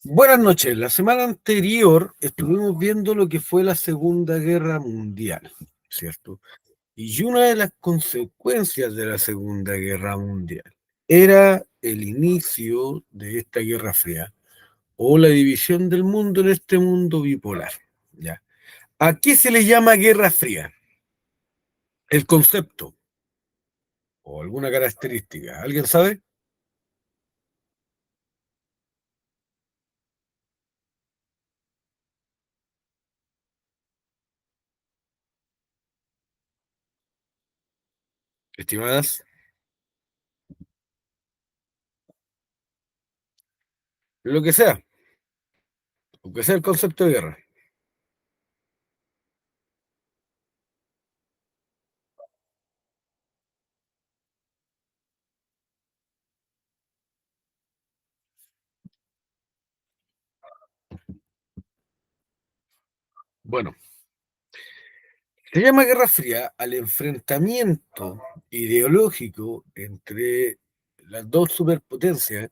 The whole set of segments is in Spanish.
Buenas noches. La semana anterior estuvimos viendo lo que fue la Segunda Guerra Mundial, ¿cierto? Y una de las consecuencias de la Segunda Guerra Mundial era el inicio de esta Guerra Fría o la división del mundo en este mundo bipolar. ¿Ya? ¿A qué se le llama Guerra Fría? El concepto o alguna característica. ¿Alguien sabe? Estimadas, lo que sea el concepto de guerra. Bueno, se llama Guerra Fría al enfrentamiento ideológico entre las dos superpotencias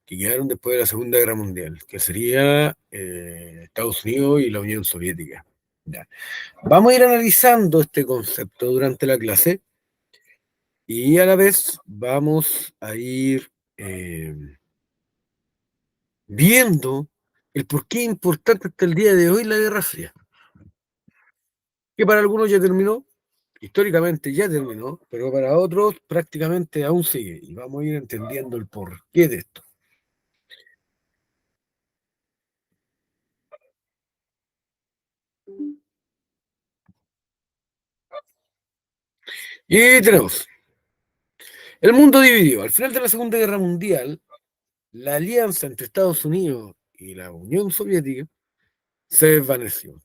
que quedaron después de la Segunda Guerra Mundial, que sería Estados Unidos y la Unión Soviética. Ya. Vamos a ir analizando este concepto durante la clase y a la vez vamos a ir eh, viendo el por qué es importante hasta el día de hoy la Guerra Fría, que para algunos ya terminó, históricamente ya terminó, pero para otros prácticamente aún sigue. Y vamos a ir entendiendo el porqué de esto. Y tenemos el mundo dividido. Al final de la Segunda Guerra Mundial, la alianza entre Estados Unidos y la Unión Soviética se desvaneció.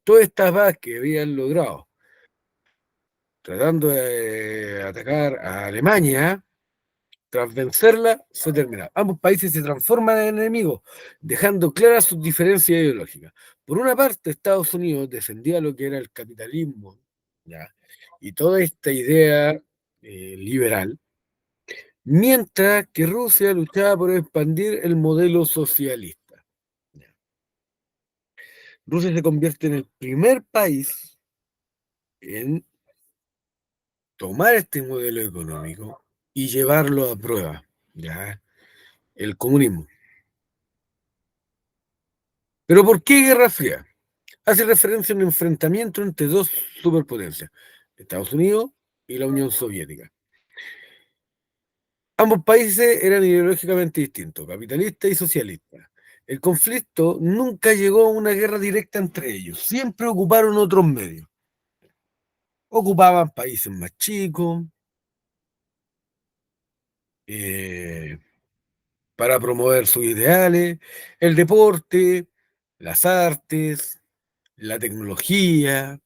Todas estas bases que habían logrado tratando de atacar a Alemania, tras vencerla, se termina. Ambos países se transforman en enemigos, dejando claras sus diferencias ideológicas. Por una parte, Estados Unidos defendía lo que era el capitalismo, ¿ya? Y toda esta idea liberal, mientras que Rusia luchaba por expandir el modelo socialista. ¿Ya? Rusia se convierte en el primer país en tomar este modelo económico y llevarlo a prueba, ¿ya? El comunismo. ¿Pero por qué Guerra Fría? Hace referencia a un enfrentamiento entre dos superpotencias, Estados Unidos y la Unión Soviética. Ambos países eran ideológicamente distintos, capitalistas y socialistas. El conflicto nunca llegó a una guerra directa entre ellos, siempre ocuparon otros medios. Ocupaban países más chicos eh, para promover sus ideales, el deporte, las artes, la tecnología,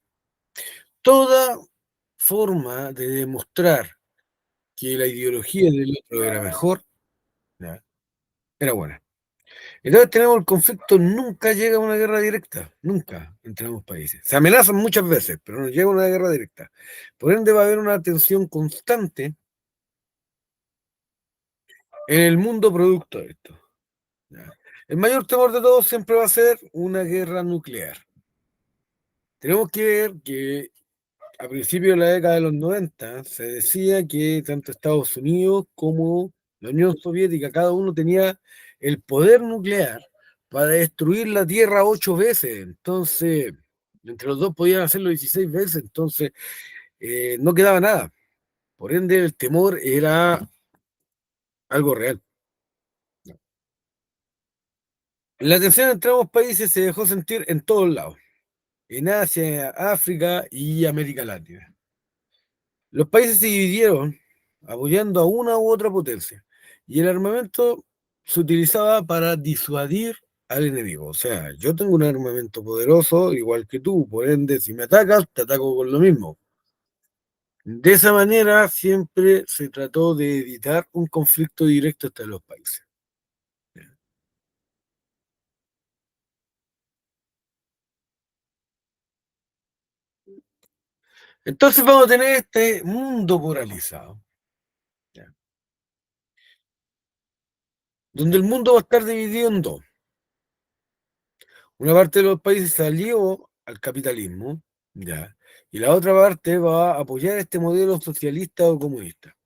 toda forma de demostrar que la ideología del otro era mejor, ¿ya? Era buena. Entonces tenemos el conflicto, nunca llega a una guerra directa, nunca entre ambos países. Se amenazan muchas veces, pero no llega a una guerra directa. Por ende va a haber una tensión constante en el mundo producto de esto, ¿ya? El mayor temor de todos siempre va a ser una guerra nuclear. Tenemos que ver que a principios de la década de los 90 se decía que tanto Estados Unidos como la Unión Soviética, cada uno tenía el poder nuclear para destruir la Tierra 8 veces. Entonces, entre los dos podían hacerlo 16 veces, entonces no quedaba nada. Por ende, el temor era algo real. La tensión entre ambos países se dejó sentir en todos lados, en Asia, África y América Latina. Los países se dividieron apoyando a una u otra potencia y el armamento se utilizaba para disuadir al enemigo. O sea, yo tengo un armamento poderoso igual que tú, por ende, si me atacas, te ataco con lo mismo. De esa manera siempre se trató de evitar un conflicto directo entre los países. Entonces vamos a tener este mundo polarizado, ¿ya? Donde el mundo va a estar dividido en dos. Una parte de los países salió al capitalismo, ya, y la otra parte va a apoyar este modelo socialista o comunista.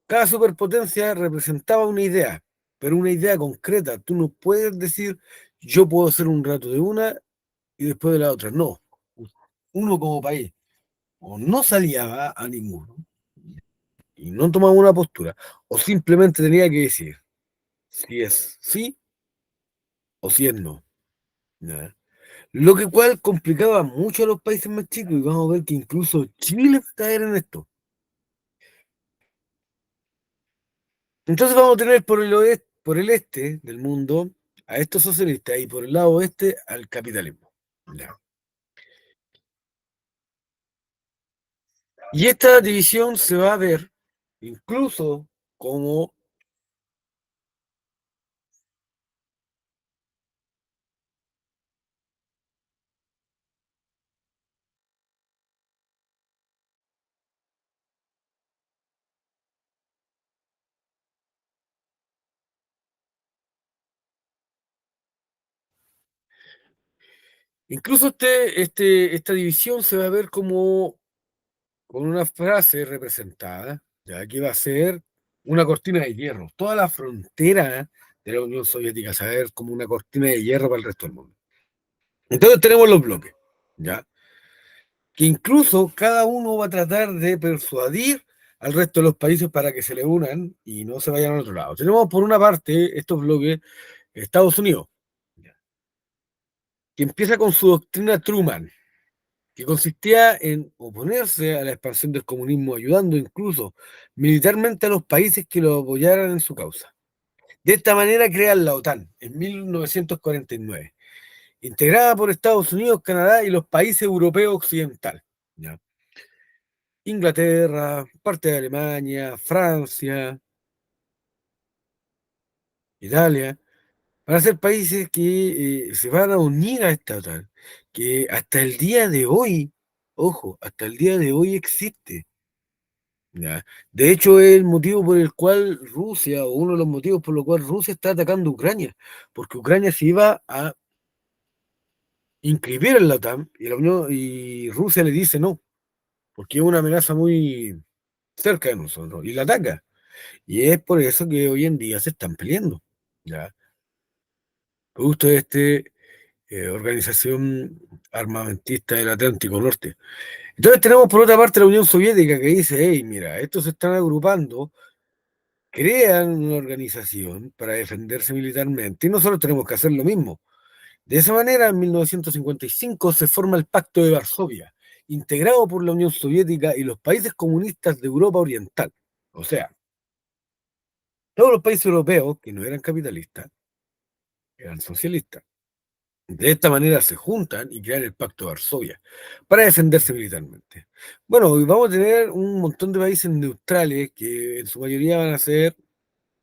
Cada superpotencia representaba una idea, pero una idea concreta. Tú no puedes decir, yo puedo ser un rato de una y después de la otra. No. Uno como país o no salía a ninguno y no tomaba una postura, o simplemente tenía que decir si es sí o si es no. ¿Ya? Lo que cual complicaba mucho a los países más chicos y vamos a ver que incluso Chile va a caer en esto. Entonces vamos a tener por el oeste, por el este del mundo a estos socialistas y por el lado oeste al capitalismo. ¿Ya? Y esta división se va a ver incluso como, incluso esta división se va a ver como con una frase representada, ya que va a ser una cortina de hierro. Toda la frontera de la Unión Soviética se va a ver como una cortina de hierro para el resto del mundo. Entonces tenemos los bloques, ¿ya? Que incluso cada uno va a tratar de persuadir al resto de los países para que se le unan y no se vayan al otro lado. Tenemos por una parte estos bloques Estados Unidos, ¿ya? Que empieza con su doctrina Truman, que consistía en oponerse a la expansión del comunismo, ayudando incluso militarmente a los países que lo apoyaran en su causa. De esta manera crean la OTAN en 1949, integrada por Estados Unidos, Canadá y los países europeos occidentales. ¿Ya? Inglaterra, parte de Alemania, Francia, Italia, van a ser países que se van a unir a esta OTAN, que hasta el día de hoy, ojo, hasta el día de hoy existe. ¿Ya? De hecho, es el motivo por el cual Rusia, o uno de los motivos por los cuales Rusia está atacando a Ucrania, porque Ucrania se iba a inscribir en la OTAN y, y Rusia le dice no, porque es una amenaza muy cerca de nosotros y la ataca. Y es por eso que hoy en día se están peleando, ¿ya? Justo organización armamentista del Atlántico Norte. Entonces tenemos por otra parte la Unión Soviética que dice, hey, mira, estos se están agrupando, crean una organización para defenderse militarmente y nosotros tenemos que hacer lo mismo. De esa manera, en 1955 se forma el Pacto de Varsovia, integrado por la Unión Soviética y los países comunistas de Europa Oriental. O sea, todos los países europeos que no eran capitalistas eran socialistas. De esta manera se juntan y crean el Pacto de Varsovia para defenderse militarmente. Bueno, hoy vamos a tener un montón de países neutrales que en su mayoría van a ser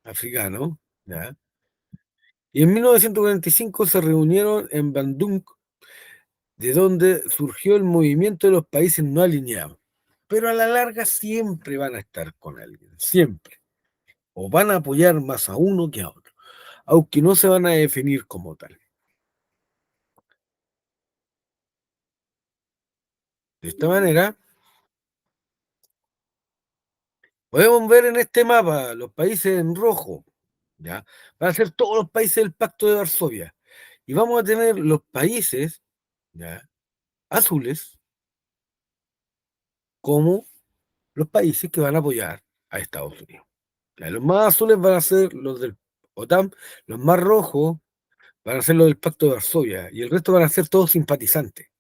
africanos, ¿ya? Y en 1945 se reunieron en Bandung, de donde surgió el movimiento de los países no alineados. Pero a la larga siempre van a estar con alguien, siempre. O van a apoyar más a uno que a otro, aunque no se van a definir como tal. De esta manera, podemos ver en este mapa los países en rojo, ¿ya? Van a ser todos los países del Pacto de Varsovia. Y vamos a tener los países, ¿ya? Azules como los países que van a apoyar a Estados Unidos. Ya, los más azules van a ser los del OTAN, los más rojos van a ser los del Pacto de Varsovia y el resto van a ser todos simpatizantes.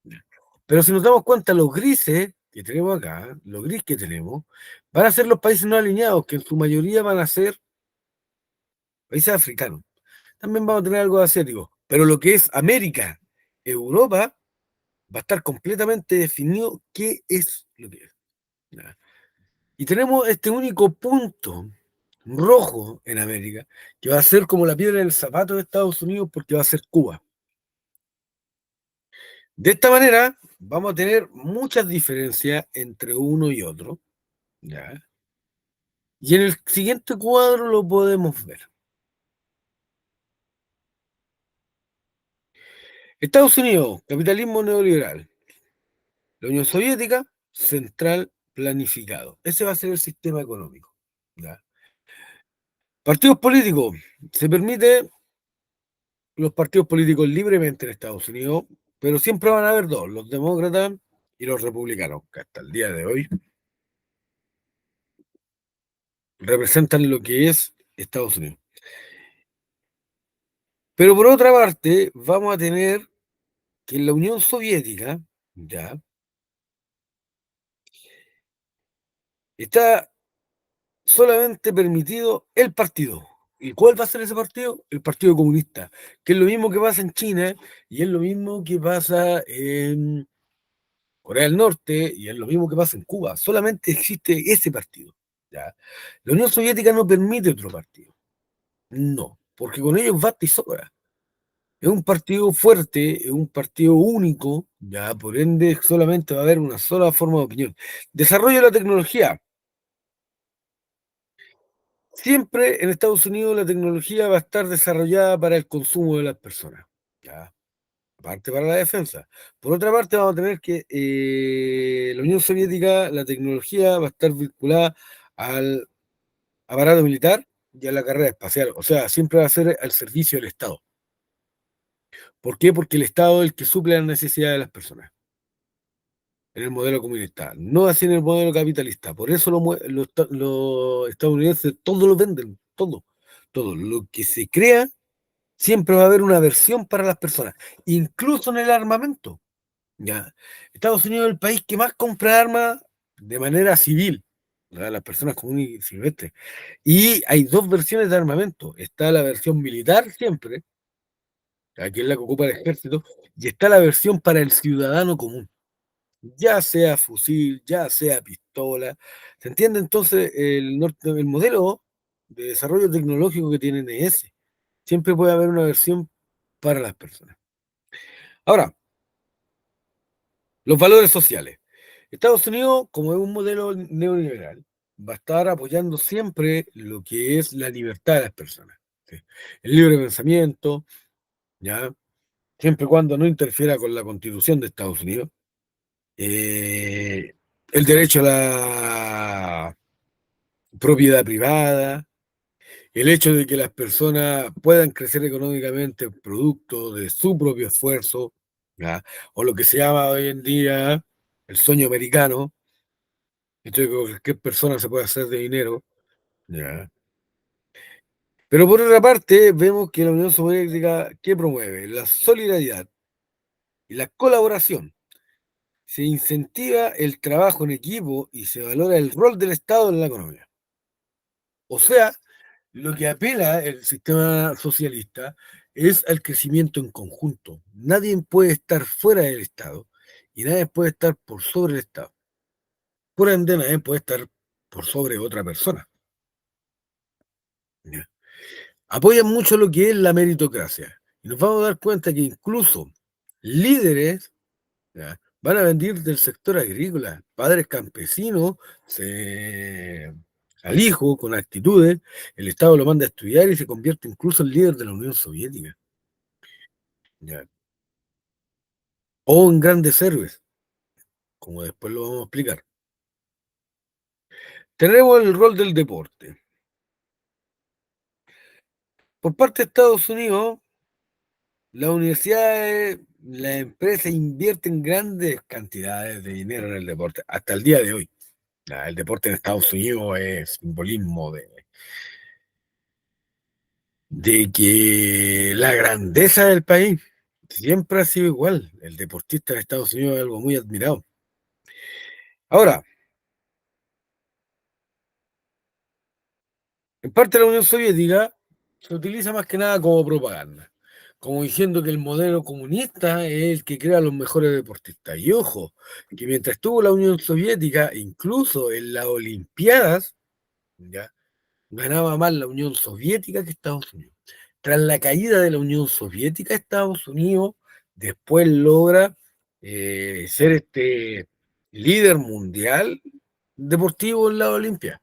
Ya. Pero si nos damos cuenta, los grises que tenemos acá, los gris que tenemos, van a ser los países no alineados, que en su mayoría van a ser países africanos. También vamos a tener algo de asiático, pero lo que es América, Europa, va a estar completamente definido qué es lo que es. ¿Ya? Y tenemos este único punto rojo en América, que va a ser como la piedra en el zapato de Estados Unidos porque va a ser Cuba. De esta manera, vamos a tener muchas diferencias entre uno y otro, ¿ya? Y en el siguiente cuadro lo podemos ver. Estados Unidos, capitalismo neoliberal. La Unión Soviética, central planificado. Ese va a ser el sistema económico. ¿Ya? Partidos políticos. Se permite los partidos políticos libremente en Estados Unidos, pero siempre van a haber dos, los demócratas y los republicanos, que hasta el día de hoy representan lo que es Estados Unidos. Pero por otra parte, vamos a tener que en la Unión Soviética, ya, está solamente permitido el partido. ¿Y cuál va a ser ese partido? El Partido Comunista, que es lo mismo que pasa en China y es lo mismo que pasa en Corea del Norte y es lo mismo que pasa en Cuba. Solamente existe ese partido. ¿Ya? La Unión Soviética no permite otro partido. No, porque con ellos basta y sobra. Es un partido fuerte, es un partido único, ya por ende solamente va a haber una sola forma de opinión. Desarrollo de la tecnología. Siempre en Estados Unidos la tecnología va a estar desarrollada para el consumo de las personas, ya, aparte para la defensa. Por otra parte, vamos a tener que la Unión Soviética, la tecnología va a estar vinculada al aparato militar y a la carrera espacial, o sea, siempre va a ser al servicio del Estado. ¿Por qué? Porque el Estado es el que suple las necesidades de las personas en el modelo comunista, no así en el modelo capitalista. Por eso los estadounidenses todo lo venden, todo, todo. Lo que se crea siempre va a haber una versión para las personas, incluso en el armamento. ¿Ya? Estados Unidos es el país que más compra armas de manera civil, ¿ya? Las personas comunes y silvestres. Y hay dos versiones de armamento. Está la versión militar siempre, aquí es la que ocupa el ejército, y está la versión para el ciudadano común, ya sea fusil, ya sea pistola. ¿Se entiende? Entonces, el modelo de desarrollo tecnológico que tienen es ese. Siempre puede haber una versión para las personas. Ahora, los valores sociales. Estados Unidos, como es un modelo neoliberal, va a estar apoyando siempre lo que es la libertad de las personas. ¿Sí? El libre pensamiento, ¿ya? Siempre y cuando no interfiera con la constitución de Estados Unidos. Eh, el derecho a la propiedad privada, el hecho de que las personas puedan crecer económicamente producto de su propio esfuerzo, ¿ya? O lo que se llama hoy en día el sueño americano, entonces cualquier persona se puede hacer de dinero, ¿ya? Pero por otra parte, vemos que la Unión Soviética, ¿qué promueve? La solidaridad y la colaboración. Se incentiva el trabajo en equipo y se valora el rol del Estado en la economía. O sea, lo que apela el sistema socialista es al crecimiento en conjunto. Nadie puede estar fuera del Estado y nadie puede estar por sobre el Estado. Por ende, nadie puede estar por sobre otra persona. ¿Ya? Apoyan mucho lo que es la meritocracia. Y nos vamos a dar cuenta que incluso líderes, ¿ya?, van a venir del sector agrícola, padres campesinos, al hijo con actitudes, el Estado lo manda a estudiar y se convierte incluso en líder de la Unión Soviética. ¿Ya? O en grandes héroes, como después lo vamos a explicar. Tenemos el rol del deporte. Por parte de Estados Unidos, las universidades, las empresas invierten grandes cantidades de dinero en el deporte, hasta el día de hoy. El deporte en Estados Unidos es simbolismo de que la grandeza del país siempre ha sido igual. El deportista en Estados Unidos es algo muy admirado. Ahora, en parte de la Unión Soviética se utiliza más que nada como propaganda, como diciendo que el modelo comunista es el que crea los mejores deportistas. Y ojo, que mientras estuvo la Unión Soviética, incluso en las Olimpiadas, ¿ya?, ganaba más la Unión Soviética que Estados Unidos. Tras la caída de la Unión Soviética, Estados Unidos después logra ser este líder mundial deportivo en la Olimpia.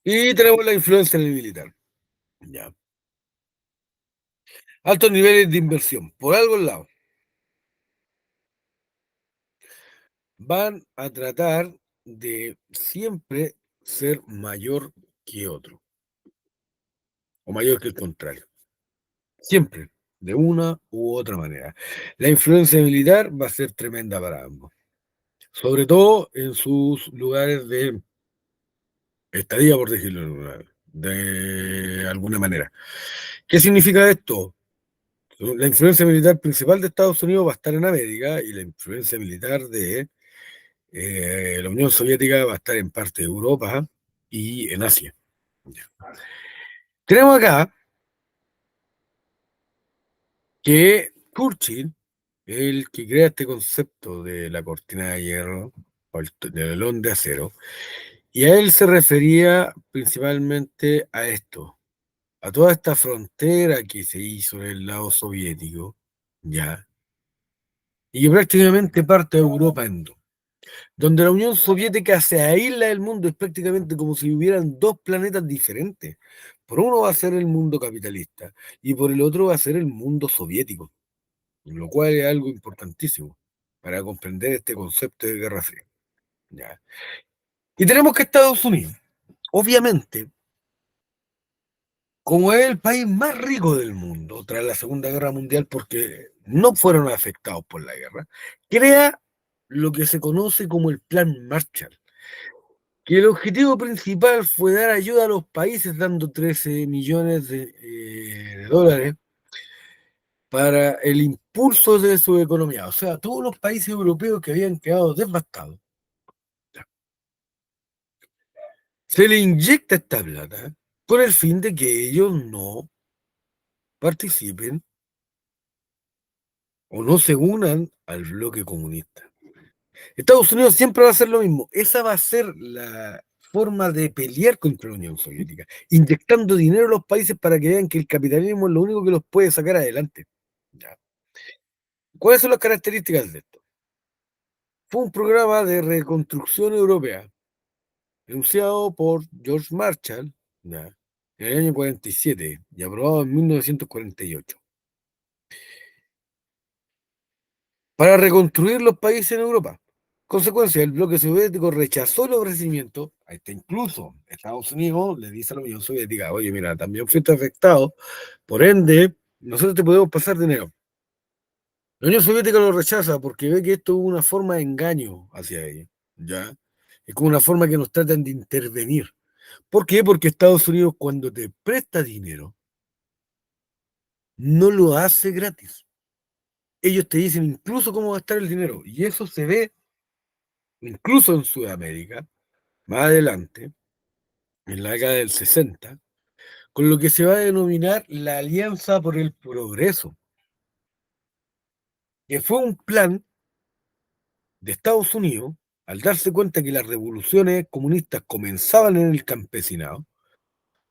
Y tenemos la influencia en el militar. Ya. Altos niveles de inversión, por algún lado. Van a tratar de siempre ser mayor que otro, o mayor que el contrario. Siempre, de una u otra manera. La influencia militar va a ser tremenda para ambos, sobre todo en sus lugares de estadía, por decirlo de alguna manera. ¿Qué significa esto? La influencia militar principal de Estados Unidos va a estar en América y la influencia militar de la Unión Soviética va a estar en parte de Europa y en Asia. Tenemos acá que Churchill, el que crea este concepto de la cortina de hierro o el telón de acero, y a él se refería principalmente a esto, a toda esta frontera que se hizo en el lado soviético, ya, y que prácticamente parte de Europa en dos, donde la Unión Soviética se aísla del mundo, es prácticamente como si hubieran dos planetas diferentes. Por uno va a ser el mundo capitalista y por el otro va a ser el mundo soviético, lo cual es algo importantísimo para comprender este concepto de Guerra Fría. ¿Ya? Y tenemos que Estados Unidos, obviamente, como es el país más rico del mundo tras la Segunda Guerra Mundial, porque no fueron afectados por la guerra, crea lo que se conoce como el Plan Marshall, que el objetivo principal fue dar ayuda a los países dando 13 millones de dólares para el impulso de su economía. O sea, todos los países europeos que habían quedado devastados, se le inyecta esta plata con el fin de que ellos no participen o no se unan al bloque comunista. Estados Unidos siempre va a hacer lo mismo. Esa va a ser la forma de pelear contra la Unión Soviética, inyectando dinero a los países para que vean que el capitalismo es lo único que los puede sacar adelante. ¿Ya? ¿Cuáles son las características de esto? Fue un programa de reconstrucción europea, enunciado por George Marshall, ¿ya?, en el año 47 y aprobado en 1948, para reconstruir los países en Europa. Consecuencia, el bloque soviético rechazó el ofrecimiento, ahí está incluso Estados Unidos le dice a la Unión Soviética, oye, mira, también fuiste afectado, por ende, nosotros te podemos pasar dinero. La Unión Soviética lo rechaza porque ve que esto es una forma de engaño hacia ellos, ¿ya? Es como una forma que nos tratan de intervenir. ¿Por qué? Porque Estados Unidos cuando te presta dinero, no lo hace gratis. Ellos te dicen incluso cómo gastar el dinero. Y eso se ve incluso en Sudamérica, más adelante, en la década del 60, con lo que se va a denominar la Alianza por el Progreso, que fue un plan de Estados Unidos, al darse cuenta que las revoluciones comunistas comenzaban en el campesinado,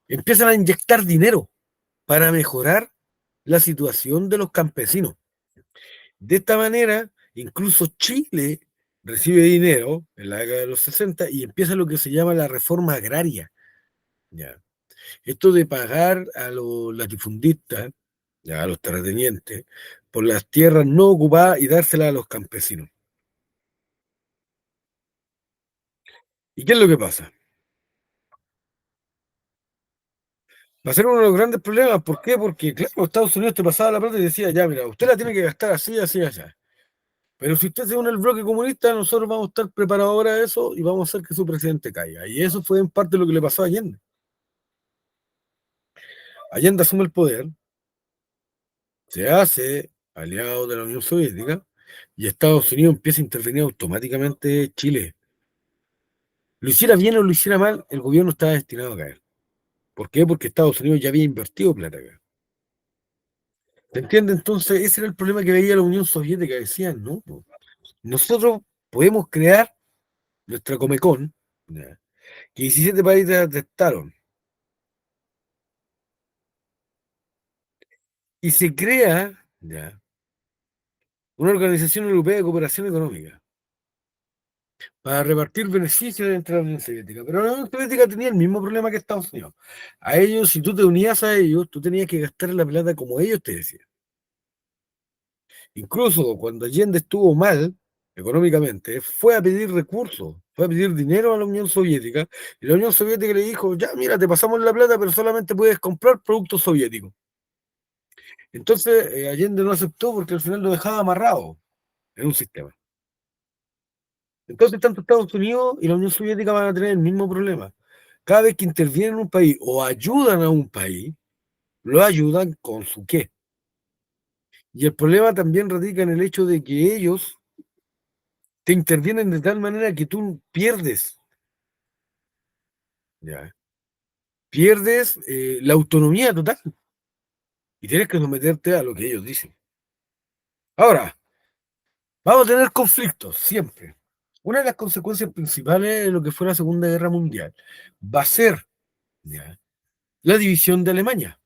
empiezan a inyectar dinero para mejorar la situación de los campesinos. De esta manera, incluso Chile recibe dinero en la década de los 60 y empieza lo que se llama la reforma agraria. ¿Ya? Esto de pagar a los latifundistas, ya, a los terratenientes, por las tierras no ocupadas y dárselas a los campesinos. ¿Y qué es lo que pasa? Va a ser uno de los grandes problemas. ¿Por qué? Porque, claro, Estados Unidos te pasaba la plata y decía, ya, mira, usted la tiene que gastar así, así, así. Pero si usted se une al bloque comunista, nosotros vamos a estar preparados ahora a eso y vamos a hacer que su presidente caiga. Y eso fue en parte lo que le pasó a Allende. Allende asume el poder, se hace aliado de la Unión Soviética y Estados Unidos empieza a intervenir automáticamente Chile. Lo hiciera bien o lo hiciera mal, el gobierno estaba destinado a caer. ¿Por qué? Porque Estados Unidos ya había invertido plata acá. ¿Se entiende? Entonces, ese era el problema que veía la Unión Soviética. Decían, no, po, nosotros podemos crear nuestra Comecon, ¿ya?, que 17 países aceptaron, y se crea, ¿ya?, una organización europea de cooperación económica para repartir beneficios entre la Unión Soviética. Pero la Unión Soviética tenía el mismo problema que Estados Unidos. A ellos, si tú te unías a ellos, tú tenías que gastar la plata como ellos te decían. Incluso cuando Allende estuvo mal económicamente, fue a pedir recursos, fue a pedir dinero a la Unión Soviética, y la Unión Soviética le dijo, ya, mira, te pasamos la plata, pero solamente puedes comprar productos soviéticos. Entonces, Allende no aceptó porque al final lo dejaba amarrado en un sistema. Entonces, tanto Estados Unidos y la Unión Soviética van a tener el mismo problema. Cada vez que intervienen en un país o ayudan a un país, lo ayudan con su qué. Y el problema también radica en el hecho de que ellos te intervienen de tal manera que tú pierdes, ¿ya? Pierdes la autonomía total y tienes que someterte a lo que ellos dicen. Ahora, vamos a tener conflictos siempre. Una de las consecuencias principales de lo que fue la Segunda Guerra Mundial va a ser, ¿ya?, la división de Alemania.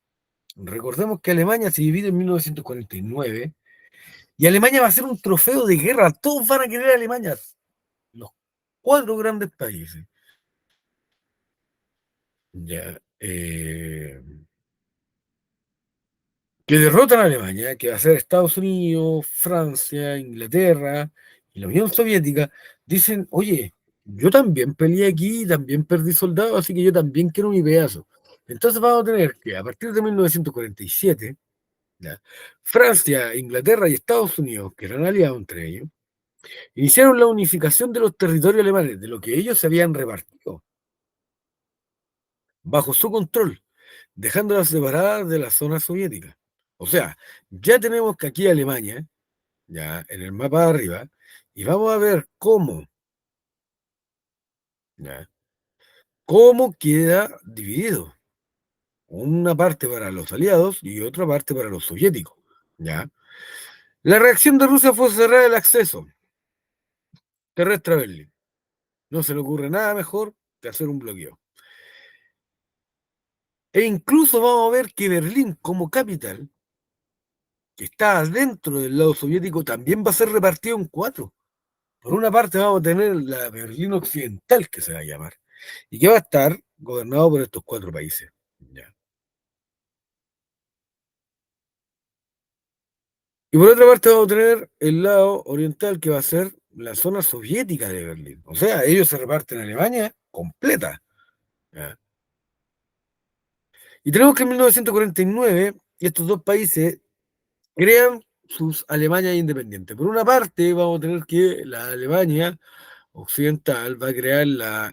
Recordemos que Alemania se divide en 1949 y Alemania va a ser un trofeo de guerra. Todos van a querer a Alemania, los cuatro grandes países. Ya, que derrotan a Alemania, que va a ser Estados Unidos, Francia, Inglaterra y la Unión Soviética, dicen, oye, yo también peleé aquí, también perdí soldados, así que yo también quiero mi pedazo. Entonces vamos a tener que, a partir de 1947, ¿ya?, Francia, Inglaterra y Estados Unidos, que eran aliados entre ellos, iniciaron la unificación de los territorios alemanes, de lo que ellos se habían repartido, bajo su control, dejándolas separadas de la zona soviética. O sea, ya tenemos que aquí Alemania, ya en el mapa de arriba, y vamos a ver ya, cómo queda dividido. Una parte para los aliados y otra parte para los soviéticos. ¿Ya? La reacción de Rusia fue cerrar el acceso terrestre a Berlín. No se le ocurre nada mejor que hacer un bloqueo. E incluso vamos a ver que Berlín como capital, que está dentro del lado soviético, también va a ser repartido en cuatro. Por una parte vamos a tener la Berlín Occidental, que se va a llamar, y que va a estar gobernado por estos cuatro países. ¿Ya? Y por otra parte vamos a tener el lado oriental, que va a ser la zona soviética de Berlín. O sea, ellos se reparten Alemania completa. ¿Ya? Y tenemos que en 1949 estos dos países crean sus Alemanias independientes. Por una parte vamos a tener que la Alemania occidental va a crear la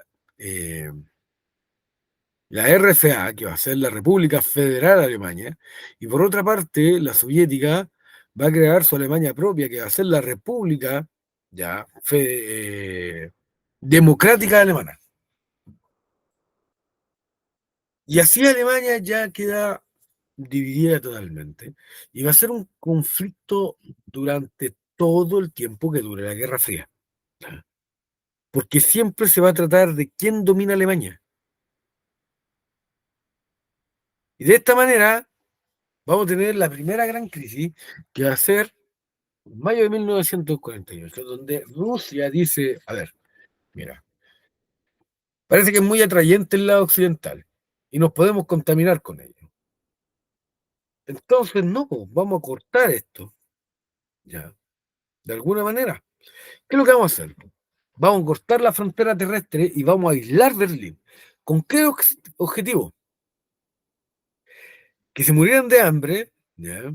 RFA, que va a ser la República Federal Alemania, y por otra parte, la soviética va a crear su Alemania propia, que va a ser la República ya Democrática Alemana. Y así Alemania ya queda dividida totalmente, y va a ser un conflicto durante todo el tiempo que dure la Guerra Fría, ¿ya? Porque siempre se va a tratar de quién domina Alemania. Y de esta manera vamos a tener la primera gran crisis, que va a ser mayo de 1948, donde Rusia dice, a ver, mira, parece que es muy atrayente el lado occidental y nos podemos contaminar con ello. Entonces, no, pues, vamos a cortar esto, ya, de alguna manera. ¿Qué es lo que vamos a hacer? Vamos a cortar la frontera terrestre y vamos a aislar Berlín. ¿Con qué objetivo? Que se murieran de hambre, ya,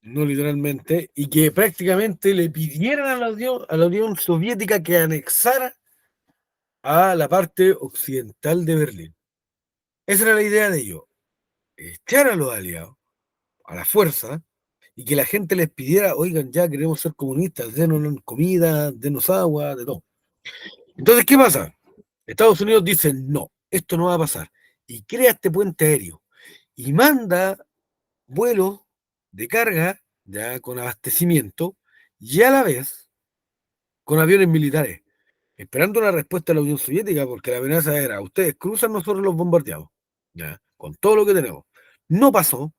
no literalmente, y que prácticamente le pidieran a la Unión Soviética que anexara a la parte occidental de Berlín. Esa era la idea de ellos, echar a los aliados a la fuerza y que la gente les pidiera, oigan, ya queremos ser comunistas, denos comida, denos agua, de todo. Entonces, ¿qué pasa? Estados Unidos dice, no, esto no va a pasar. Y crea este puente aéreo y manda vuelos de carga, ya con abastecimiento, y a la vez con aviones militares, esperando una respuesta de la Unión Soviética, porque la amenaza era, ustedes cruzan, nosotros los bombardeamos, ya, con todo lo que tenemos. No pasó,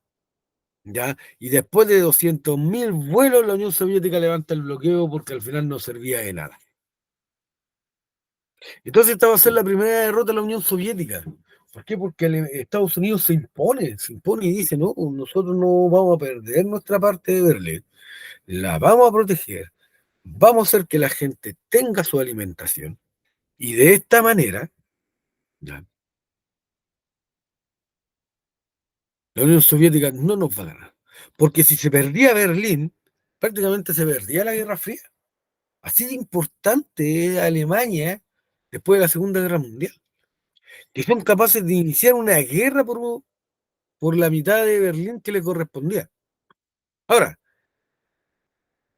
ya, y después de 200.000 vuelos, la Unión Soviética levanta el bloqueo porque al final no servía de nada. Entonces esta va a ser la primera derrota de la Unión Soviética. ¿Por qué? Porque Estados Unidos se impone y dice, no, nosotros no vamos a perder nuestra parte de Berlín, la vamos a proteger, vamos a hacer que la gente tenga su alimentación y de esta manera, ya, la Unión Soviética no nos va a ganar. Porque si se perdía Berlín, prácticamente se perdía la Guerra Fría. Así de importante es Alemania después de la Segunda Guerra Mundial, que son capaces de iniciar una guerra por la mitad de Berlín que le correspondía. Ahora,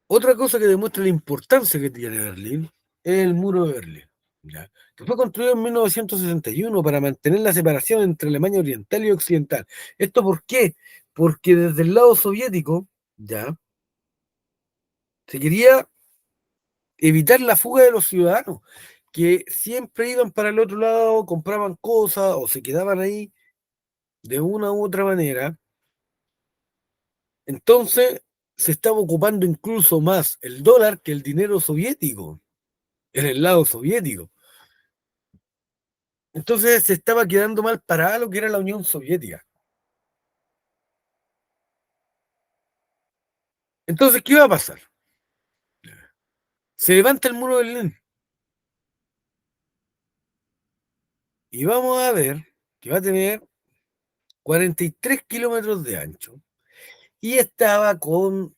otra cosa que demuestra la importancia que tiene Berlín es el muro de Berlín, ¿ya? Que fue construido en 1961 para mantener la separación entre Alemania Oriental y Occidental. ¿Esto por qué? Porque desde el lado soviético, ¿ya? Se quería evitar la fuga de los ciudadanos, que siempre iban para el otro lado, compraban cosas o se quedaban ahí de una u otra manera. Entonces se estaba ocupando incluso más el dólar que el dinero soviético, en el lado soviético. Entonces se estaba quedando mal parada lo que era la Unión Soviética. Entonces, ¿qué va a pasar? Se levanta el muro de Berlín y vamos a ver que va a tener 43 kilómetros de ancho y estaba con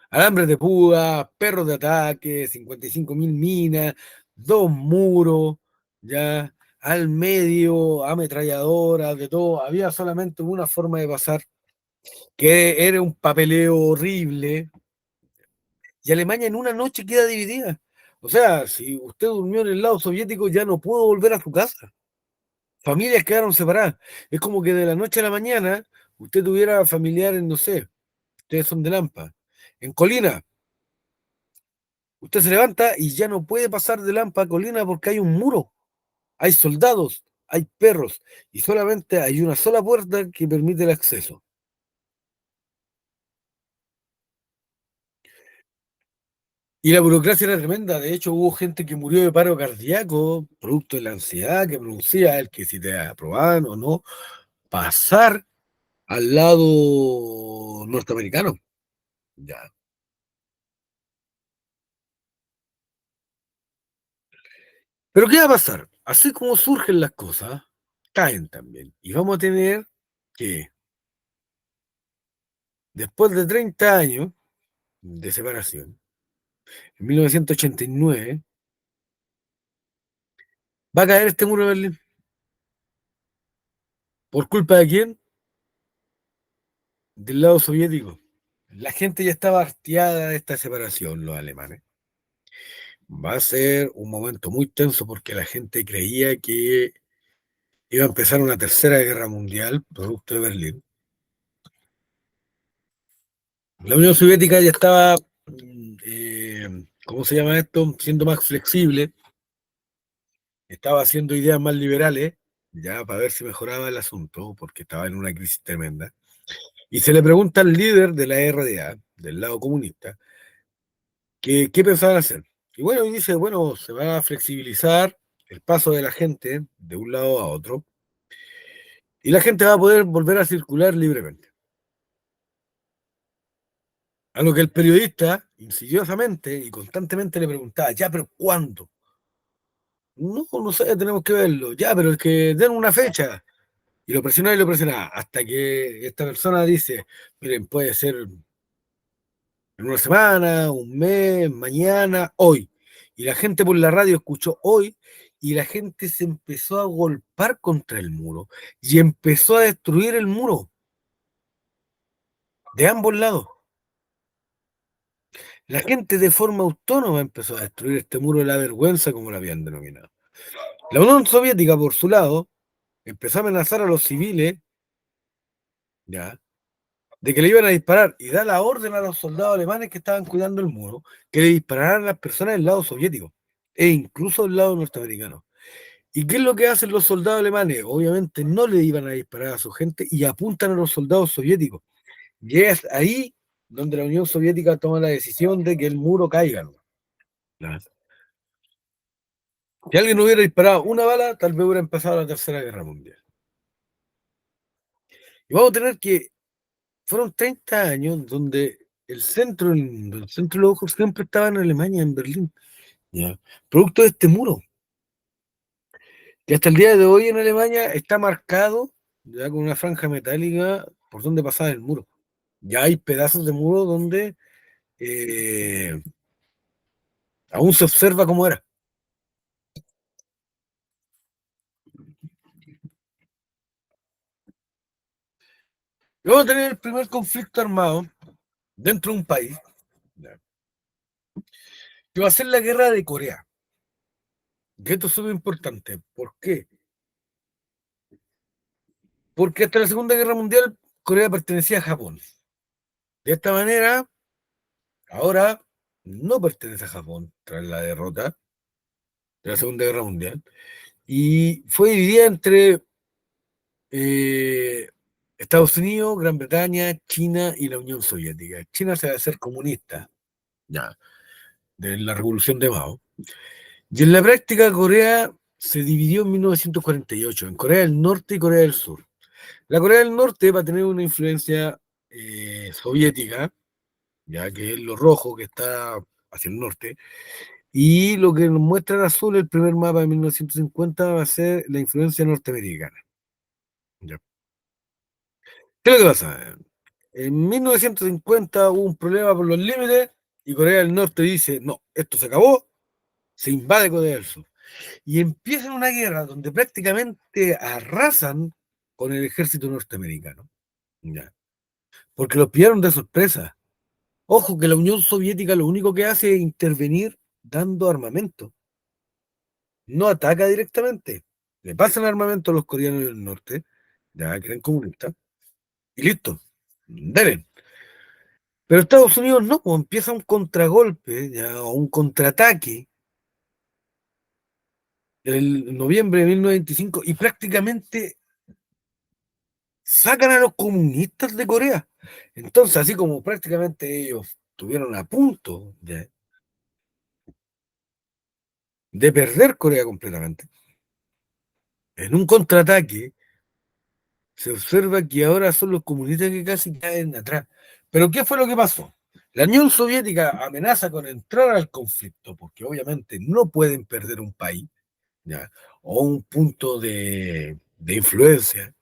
alambres de púa, perros de ataque, 55.000 minas, dos muros, ya al medio, ametralladoras, de todo. Había solamente una forma de pasar, que era un papeleo horrible, y Alemania en una noche queda dividida. O sea, si usted durmió en el lado soviético, ya no pudo volver a su casa. Familias quedaron separadas. Es como que de la noche a la mañana usted tuviera familiares, no sé, ustedes son de Lampa, en Colina. Usted se levanta y ya no puede pasar de Lampa a Colina porque hay un muro, hay soldados, hay perros y solamente hay una sola puerta que permite el acceso. Y la burocracia era tremenda. De hecho, hubo gente que murió de paro cardíaco, producto de la ansiedad que producía el que si te aprobaban o no pasar al lado norteamericano. Ya. Pero ¿qué va a pasar? Así como surgen las cosas, caen también. Y vamos a tener que, después de 30 años de separación, en 1989, va a caer este muro de Berlín. ¿Por culpa de quién? Del lado soviético. La gente ya estaba hastiada de esta separación, los alemanes. Va a ser un momento muy tenso porque la gente creía que iba a empezar una tercera guerra mundial, producto de Berlín. La Unión Soviética ya estaba, ¿cómo se llama esto? Siendo más flexible, estaba haciendo ideas más liberales, ya para ver si mejoraba el asunto, porque estaba en una crisis tremenda. Y se le pregunta al líder de la RDA, del lado comunista, que qué pensaban hacer. Y bueno, y dice, bueno, se va a flexibilizar el paso de la gente de un lado a otro y la gente va a poder volver a circular libremente. A lo que el periodista, insidiosamente y constantemente le preguntaba, ya, pero ¿cuándo? No, no sé, tenemos que verlo. Ya, pero es que den una fecha. Y lo presionaba, hasta que esta persona dice, miren, puede ser en una semana, un mes, mañana, hoy. Y la gente por la radio escuchó hoy y la gente se empezó a golpar contra el muro y empezó a destruir el muro de ambos lados. La gente de forma autónoma empezó a destruir este muro de la vergüenza, como lo habían denominado. La Unión Soviética, por su lado, empezó a amenazar a los civiles, ya, de que le iban a disparar y da la orden a los soldados alemanes que estaban cuidando el muro que le dispararan a las personas del lado soviético e incluso del lado norteamericano. ¿Y qué es lo que hacen los soldados alemanes? Obviamente no le iban a disparar a su gente y apuntan a los soldados soviéticos. Y es ahí donde la Unión Soviética toma la decisión de que el muro caiga, ¿no? Si alguien hubiera disparado una bala, tal vez hubiera empezado la Tercera Guerra Mundial. Y vamos a tener que, fueron 30 años donde el centro del mundo, el centro de los ojos siempre estaba en Alemania, en Berlín, ¿ya? Producto de este muro, que hasta el día de hoy en Alemania está marcado ya con una franja metálica por donde pasaba el muro. Ya hay pedazos de muro donde aún se observa cómo era. Y vamos a tener el primer conflicto armado dentro de un país, ¿ya? Que va a ser la guerra de Corea. Que esto es súper importante. ¿Por qué? Porque hasta la Segunda Guerra Mundial Corea pertenecía a Japón. De esta manera, ahora no pertenece a Japón tras la derrota de la Segunda Guerra Mundial y fue dividida entre eh, Estados Unidos, Gran Bretaña, China y la Unión Soviética. China se va a hacer comunista, ya, de la revolución de Mao. Y en la práctica, Corea se dividió en 1948 en Corea del Norte y Corea del Sur. La Corea del Norte va a tener una influencia soviética, ya que es lo rojo que está hacia el norte, y lo que nos muestra en azul el primer mapa de 1950 va a ser la influencia norteamericana. ¿Ya? ¿Qué es lo que pasa? En 1950 hubo un problema por los límites y Corea del Norte dice, no, esto se acabó, se invade Corea del Sur. Y empiezan una guerra donde prácticamente arrasan con el ejército norteamericano. ¿Ya? Porque los pillaron de sorpresa. Ojo que la Unión Soviética lo único que hace es intervenir dando armamento. No ataca directamente. Le pasan armamento a los coreanos del norte, ya que eran comunistas, y listo. Deben. Pero Estados Unidos no, pues empieza un contragolpe, ya, o un contraataque en noviembre de 1925 y prácticamente sacan a los comunistas de Corea. Entonces, así como prácticamente ellos estuvieron a punto de perder Corea completamente, en un contraataque se observa que ahora son los comunistas que casi caen atrás. Pero ¿qué fue lo que pasó? La Unión Soviética amenaza con entrar al conflicto, porque obviamente no pueden perder un país, ¿ya? O un punto de influencia.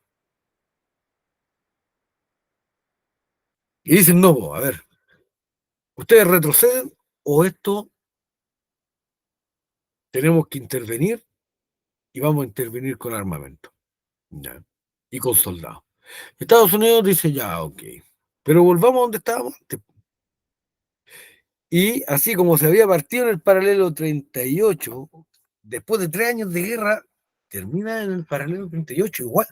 Y dicen, no, a ver, ustedes retroceden o esto tenemos que intervenir y vamos a intervenir con armamento, ¿ya? Y con soldados. Estados Unidos dice, ya, ok, pero volvamos a donde estábamos antes. Y así como se había partido en el paralelo 38, después de 3 años de guerra, termina en el paralelo 38 igual.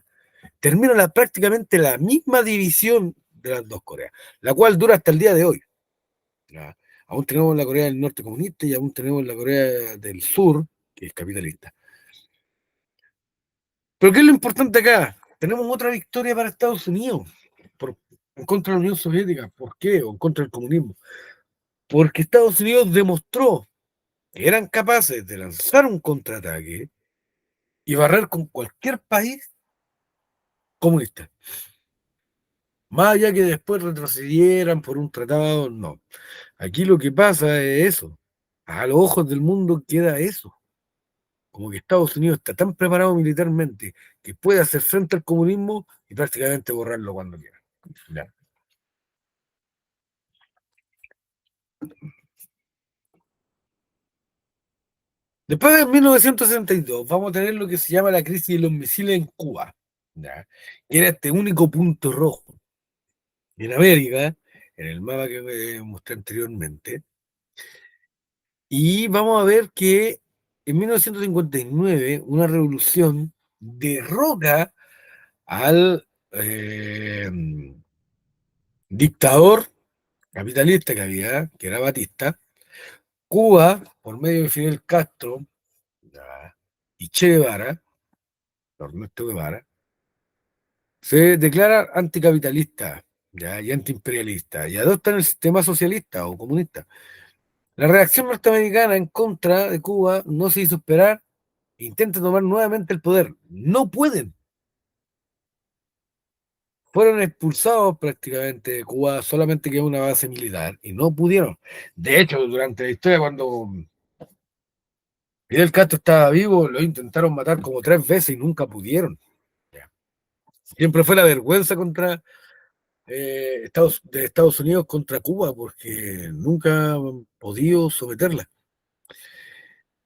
Termina prácticamente la misma división de las dos Coreas, la cual dura hasta el día de hoy. ¿Ya? Aún tenemos la Corea del Norte comunista y aún tenemos la Corea del Sur, que es capitalista. Pero ¿qué es lo importante acá? Tenemos otra victoria para Estados Unidos en contra de la Unión Soviética. ¿Por qué? O en contra del comunismo. Porque Estados Unidos demostró que eran capaces de lanzar un contraataque y barrer con cualquier país comunista. Más allá que después retrocedieran por un tratado, no. Aquí lo que pasa es eso. A los ojos del mundo queda eso. Como que Estados Unidos está tan preparado militarmente que puede hacer frente al comunismo y prácticamente borrarlo cuando quiera. Ya. Después de 1962 vamos a tener lo que se llama la crisis de los misiles en Cuba, ¿ya? Que era este único punto rojo en América, en el mapa que mostré anteriormente. Y vamos a ver que en 1959 una revolución derroca al dictador capitalista que había, que era Batista. Cuba, por medio de Fidel Castro, ya, y Che Guevara, Ernesto Guevara, se declara anticapitalista, ya, y antiimperialista y adoptan el sistema socialista o comunista. La reacción norteamericana en contra de Cuba no se hizo esperar intenten tomar nuevamente el poder. No pueden. Fueron expulsados prácticamente de Cuba, solamente quedó una base militar y no pudieron. De hecho, durante la historia, cuando Fidel Castro estaba vivo, lo intentaron matar como 3 veces y nunca pudieron. Siempre fue la vergüenza contra de Estados Unidos contra Cuba, porque nunca han podido someterla.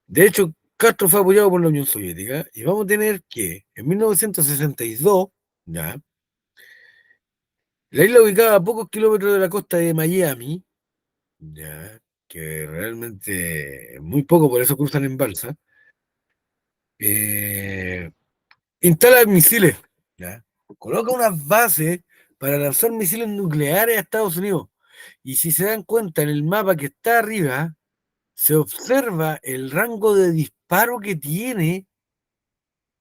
De hecho, Castro fue apoyado por la Unión Soviética y vamos a tener que en 1962, ya, la isla ubicada a pocos kilómetros de la costa de Miami, ya, que realmente es muy poco, por eso cruzan en balsa, eh, instala misiles, ya, coloca unas bases para lanzar misiles nucleares a Estados Unidos. Y si se dan cuenta en el mapa que está arriba, se observa el rango de disparo que tiene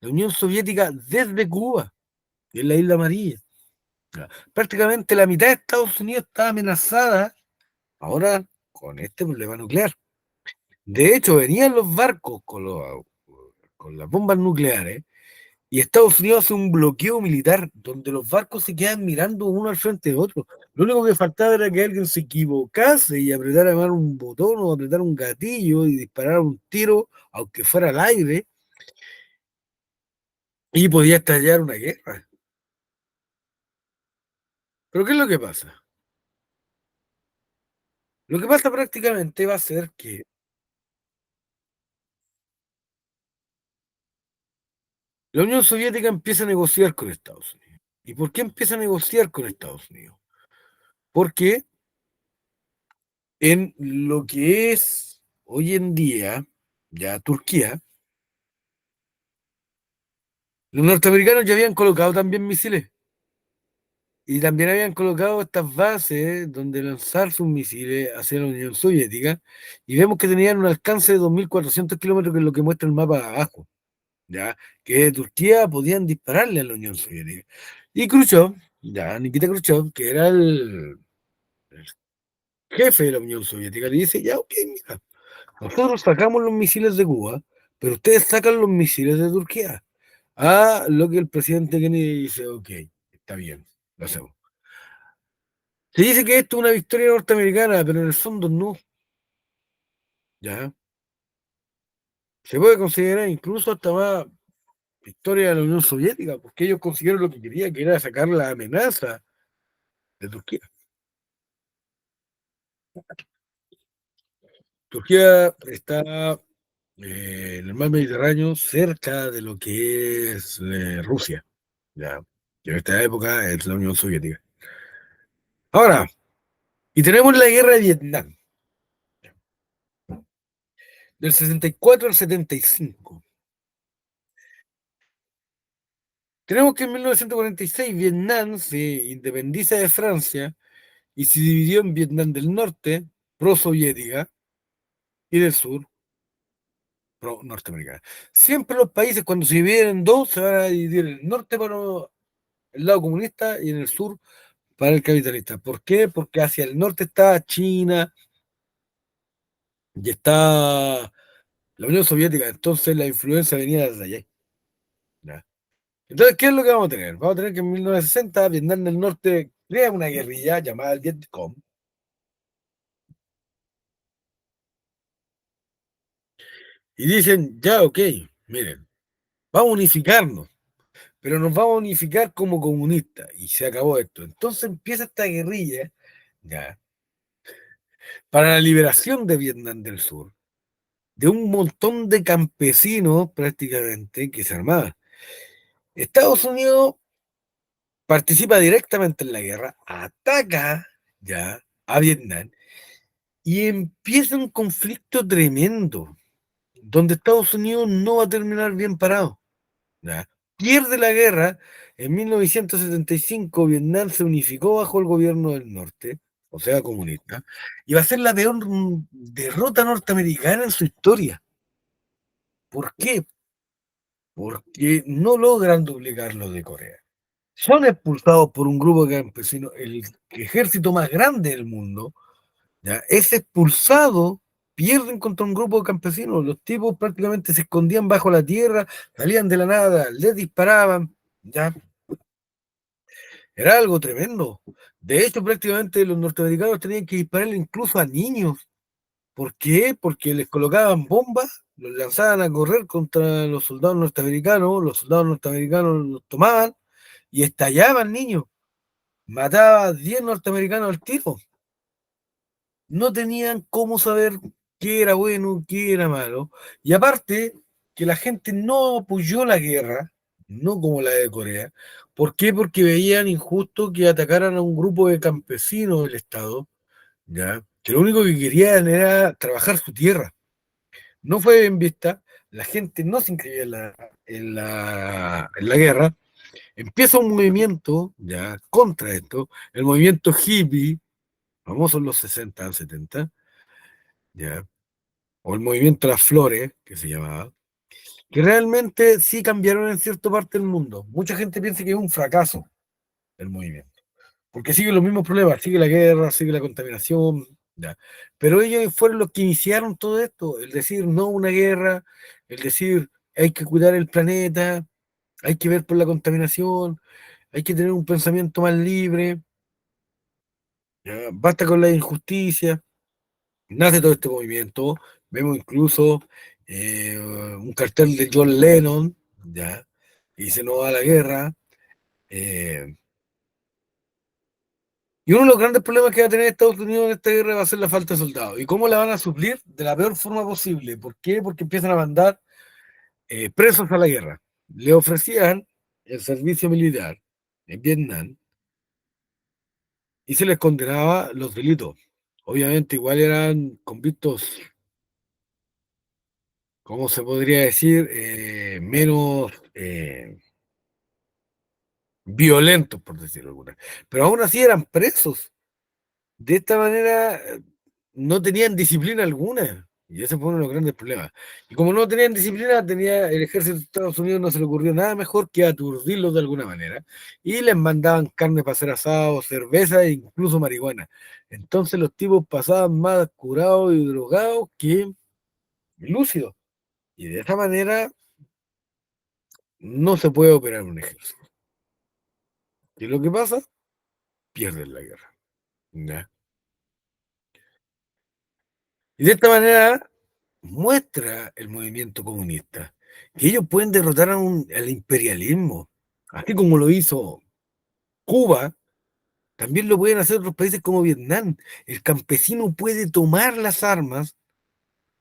la Unión Soviética desde Cuba, que es la Isla Amarilla. Prácticamente la mitad de Estados Unidos está amenazada ahora con este problema nuclear. De hecho, venían los barcos con las bombas nucleares y Estados Unidos hace un bloqueo militar donde los barcos se quedan mirando uno al frente de otro. Lo único que faltaba era que alguien se equivocase y apretara mal un botón o apretar un gatillo y disparar un tiro, aunque fuera al aire, y podía estallar una guerra. Pero ¿qué es lo que pasa? Lo que pasa prácticamente va a ser que la Unión Soviética empieza a negociar con Estados Unidos. ¿Y por qué empieza a negociar con Estados Unidos? Porque en lo que es hoy en día, ya Turquía, los norteamericanos ya habían colocado también misiles y también habían colocado estas bases donde lanzar sus misiles hacia la Unión Soviética y vemos que tenían un alcance de 2.400 kilómetros, que es lo que muestra el mapa de abajo, ¿ya? Que de Turquía podían dispararle a la Unión Soviética. Y Khrushchev, ya, Nikita Khrushchev, que era el jefe de la Unión Soviética, le dice, ya, ok, mira, nosotros sacamos los misiles de Cuba, pero ustedes sacan los misiles de Turquía. A lo que el presidente Kennedy dice, ok, está bien, lo hacemos. Se dice que esto es una victoria norteamericana, pero en el fondo no, ¿ya? Se puede considerar incluso hasta más victoria de la Unión Soviética, porque ellos consiguieron lo que querían, que era sacar la amenaza de Turquía. Turquía está en el mar Mediterráneo, cerca de lo que es Rusia, ¿ya? Que en esta época es la Unión Soviética. Ahora, y tenemos la guerra de Vietnam, del 64 al 75. Tenemos que en 1946 Vietnam se independiza de Francia y se dividió en Vietnam del Norte, pro-soviética, y del Sur, pro-norteamericana. Siempre los países cuando se dividen en dos se van a dividir en el norte para el lado comunista y en el sur para el capitalista. ¿Por qué? Porque hacia el norte está China y está la Unión Soviética, entonces la influencia venía desde allá. ¿Ya? Entonces, ¿qué es lo que vamos a tener? Vamos a tener que en 1960 Vietnam del Norte crea una guerrilla llamada el Vietcong y dicen, ya, ok, miren, vamos a unificarnos, pero nos vamos a unificar como comunistas y se acabó esto. Entonces empieza esta guerrilla, ya, para la liberación de Vietnam del Sur, de un montón de campesinos prácticamente que se armaban. Estados Unidos participa directamente en la guerra, ataca ya a Vietnam y empieza un conflicto tremendo, donde Estados Unidos no va a terminar bien parado. ¿Ya? Pierde la guerra. En 1975 Vietnam se unificó bajo el gobierno del norte, o sea, comunista, y va a ser la peor derrota norteamericana en su historia. ¿Por qué? Porque no logran duplicar lo de Corea. Son expulsados por un grupo de campesinos, el ejército más grande del mundo, ¿ya? Es expulsado pierden contra un grupo de campesinos. Los tipos prácticamente se escondían bajo la tierra, salían de la nada, les disparaban, ya. Era algo tremendo. De hecho, prácticamente los norteamericanos tenían que dispararle incluso a niños. ¿Por qué? Porque les colocaban bombas, los lanzaban a correr contra los soldados norteamericanos los tomaban y estallaban niños. Mataba a 10 norteamericanos al tiro. No tenían cómo saber qué era bueno, qué era malo. Y aparte, que la gente no apoyó la guerra, no como la de Corea. ¿Por qué? Porque veían injusto que atacaran a un grupo de campesinos del Estado, ¿ya? Que lo único que querían era trabajar su tierra. No fue bien vista, la gente no se inscribía en la guerra. Empieza un movimiento, ya, contra esto, el movimiento hippie, famoso en los 60, 70, ya, o el movimiento Las Flores, que se llamaba, que realmente sí cambiaron en cierta parte del mundo. Mucha gente piensa que es un fracaso el movimiento, porque sigue los mismos problemas, sigue la guerra, sigue la contaminación, ya. Pero ellos fueron los que iniciaron todo esto, el decir no a una guerra, el decir hay que cuidar el planeta, hay que ver por la contaminación, hay que tener un pensamiento más libre, ya, basta con la injusticia. Nace todo este movimiento, vemos incluso un cartel de John Lennon, ya, y se nos va a la guerra. eh, y uno de los grandes problemas que va a tener Estados Unidos en esta guerra va a ser la falta de soldados. ¿Y cómo la van a suplir? De la peor forma posible. ¿Por qué? Porque empiezan a mandar presos a la guerra. Le ofrecían el servicio militar en Vietnam y se les condenaba los delitos. Obviamente, igual eran convictos, ¿cómo se podría decir? Menos violentos, por decirlo alguna. Pero aún así eran presos. De esta manera no tenían disciplina alguna. Y ese fue uno de los grandes problemas. Y como no tenían disciplina, tenía el ejército de Estados Unidos no se le ocurrió nada mejor que aturdirlos de alguna manera. Y les mandaban carne para hacer asado, cerveza e incluso marihuana. Entonces los tipos pasaban más curados y drogados que lúcidos. Y de esa manera no se puede operar un ejército. ¿Qué es lo que pasa? Pierden la guerra. ¿Ya? Y de esta manera muestra el movimiento comunista que ellos pueden derrotar al imperialismo, así como lo hizo Cuba, también lo pueden hacer otros países como Vietnam. El campesino puede tomar las armas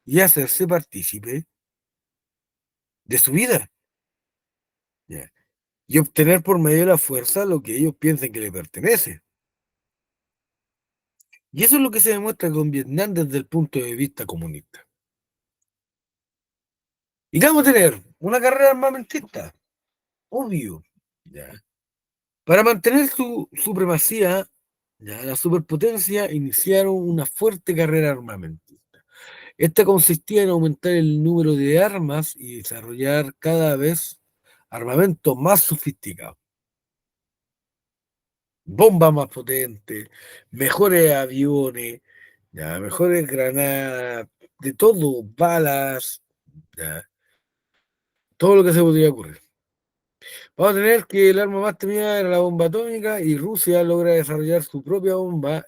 y hacerse partícipe de su vida, ¿ya? Y obtener por medio de la fuerza lo que ellos piensan que le pertenece. Y eso es lo que se demuestra con Vietnam desde el punto de vista comunista. ¿Y qué vamos a tener? Una carrera armamentista, obvio. ¿Ya? Para mantener su supremacía, ya, la superpotencia iniciaron una fuerte carrera armamentista. Esta consistía en aumentar el número de armas y desarrollar cada vez armamento más sofisticado, bombas más potentes, mejores aviones, ya, mejores granadas, de todo, balas, ya, todo lo que se podía ocurrir. Vamos a tener que el arma más temida era la bomba atómica y Rusia logra desarrollar su propia bomba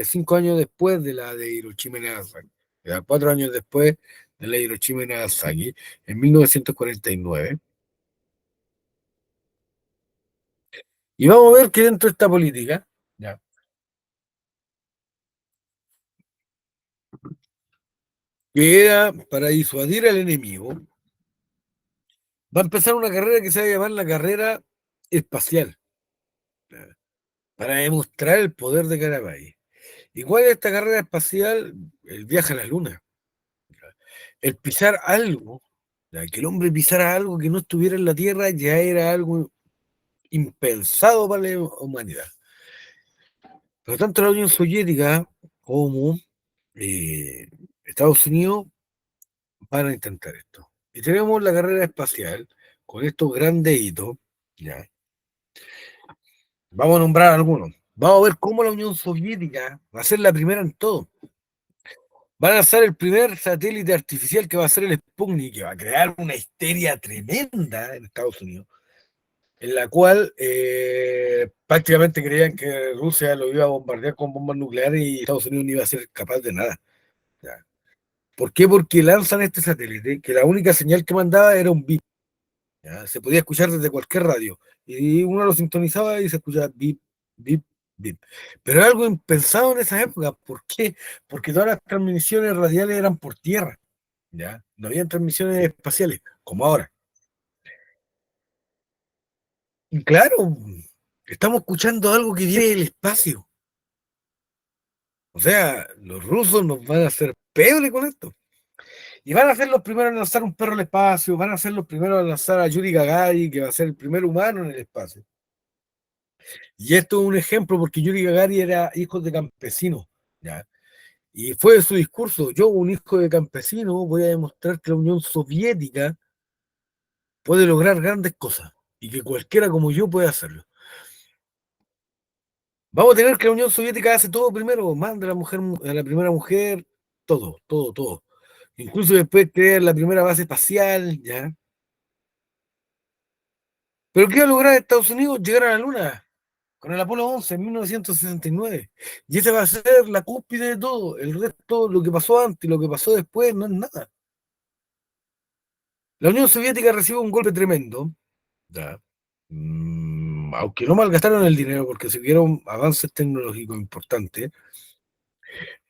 5 años después de la de Hiroshima y Nagasaki. O sea, 4 años después de la de Hiroshima y Nagasaki, en 1949. Y vamos a ver que dentro de esta política, ya, que era para disuadir al enemigo, va a empezar una carrera que se va a llamar la carrera espacial, ya, para demostrar el poder de cada país. ¿Y cuál es esta carrera espacial? El viaje a la Luna. El pisar algo, ya, que el hombre pisara algo que no estuviera en la Tierra ya era algo impensado para la humanidad. Por lo tanto, la Unión Soviética como eh, Estados Unidos van a intentar esto. Y tenemos la carrera espacial con estos grandes hitos, ya. Vamos a nombrar algunos. Vamos a ver cómo la Unión Soviética va a ser la primera en todo. Van a lanzar el primer satélite artificial que va a ser el Sputnik, que va a crear una histeria tremenda en Estados Unidos, en la cual prácticamente creían que Rusia lo iba a bombardear con bombas nucleares y Estados Unidos no iba a ser capaz de nada. ¿Ya? ¿Por qué? Porque lanzan este satélite, que la única señal que mandaba era un bip. ¿Ya? Se podía escuchar desde cualquier radio. Y uno lo sintonizaba y se escuchaba bip, bip, bip. Pero era algo impensado en esa época. ¿Por qué? Porque todas las transmisiones radiales eran por tierra. ¿Ya? No habían transmisiones espaciales, como ahora. Y claro, estamos escuchando algo que viene del espacio. O sea, los rusos nos van a hacer pebre con esto. Y van a ser los primeros en lanzar un perro al espacio, van a ser los primeros a lanzar a Yuri Gagarin, que va a ser el primer humano en el espacio. Y esto es un ejemplo porque Yuri Gagarin era hijo de campesinos, ¿ya? Y fue su discurso: yo, un hijo de campesino, voy a demostrar que la Unión Soviética puede lograr grandes cosas y que cualquiera como yo puede hacerlo. Vamos a tener que la Unión Soviética hace todo primero, manda a la mujer, a la primera mujer, todo, todo, todo. Incluso después crear la primera base espacial, ¿ya? ¿Pero qué va a lograr Estados Unidos? Llegar a la Luna con el Apolo 11 en 1969. Y esa va a ser la cúspide de todo. El resto, lo que pasó antes y lo que pasó después, no es nada. La Unión Soviética recibe un golpe tremendo, ¿ya? Aunque no malgastaron el dinero porque se vieron avances tecnológicos importantes,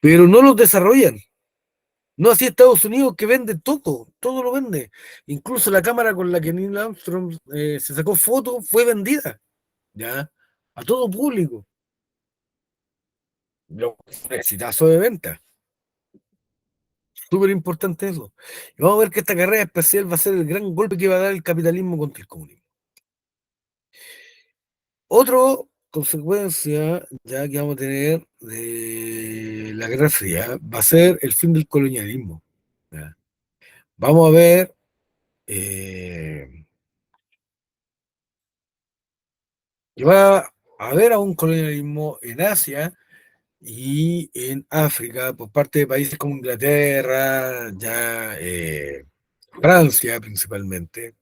pero no los desarrollan. No así Estados Unidos, que vende todo, todo lo vende. Incluso la cámara con la que Neil Armstrong se sacó fotos fue vendida, ¿ya? A todo público. Un exitazo de venta. Súper importante eso. Y vamos a ver que esta carrera espacial va a ser el gran golpe que va a dar el capitalismo contra el comunismo. Otra consecuencia ya que vamos a tener de la Guerra Fría va a ser el fin del colonialismo. ¿Ya? Vamos a ver eh, que va a haber un colonialismo en Asia y en África por parte de países como Inglaterra, ya Francia principalmente.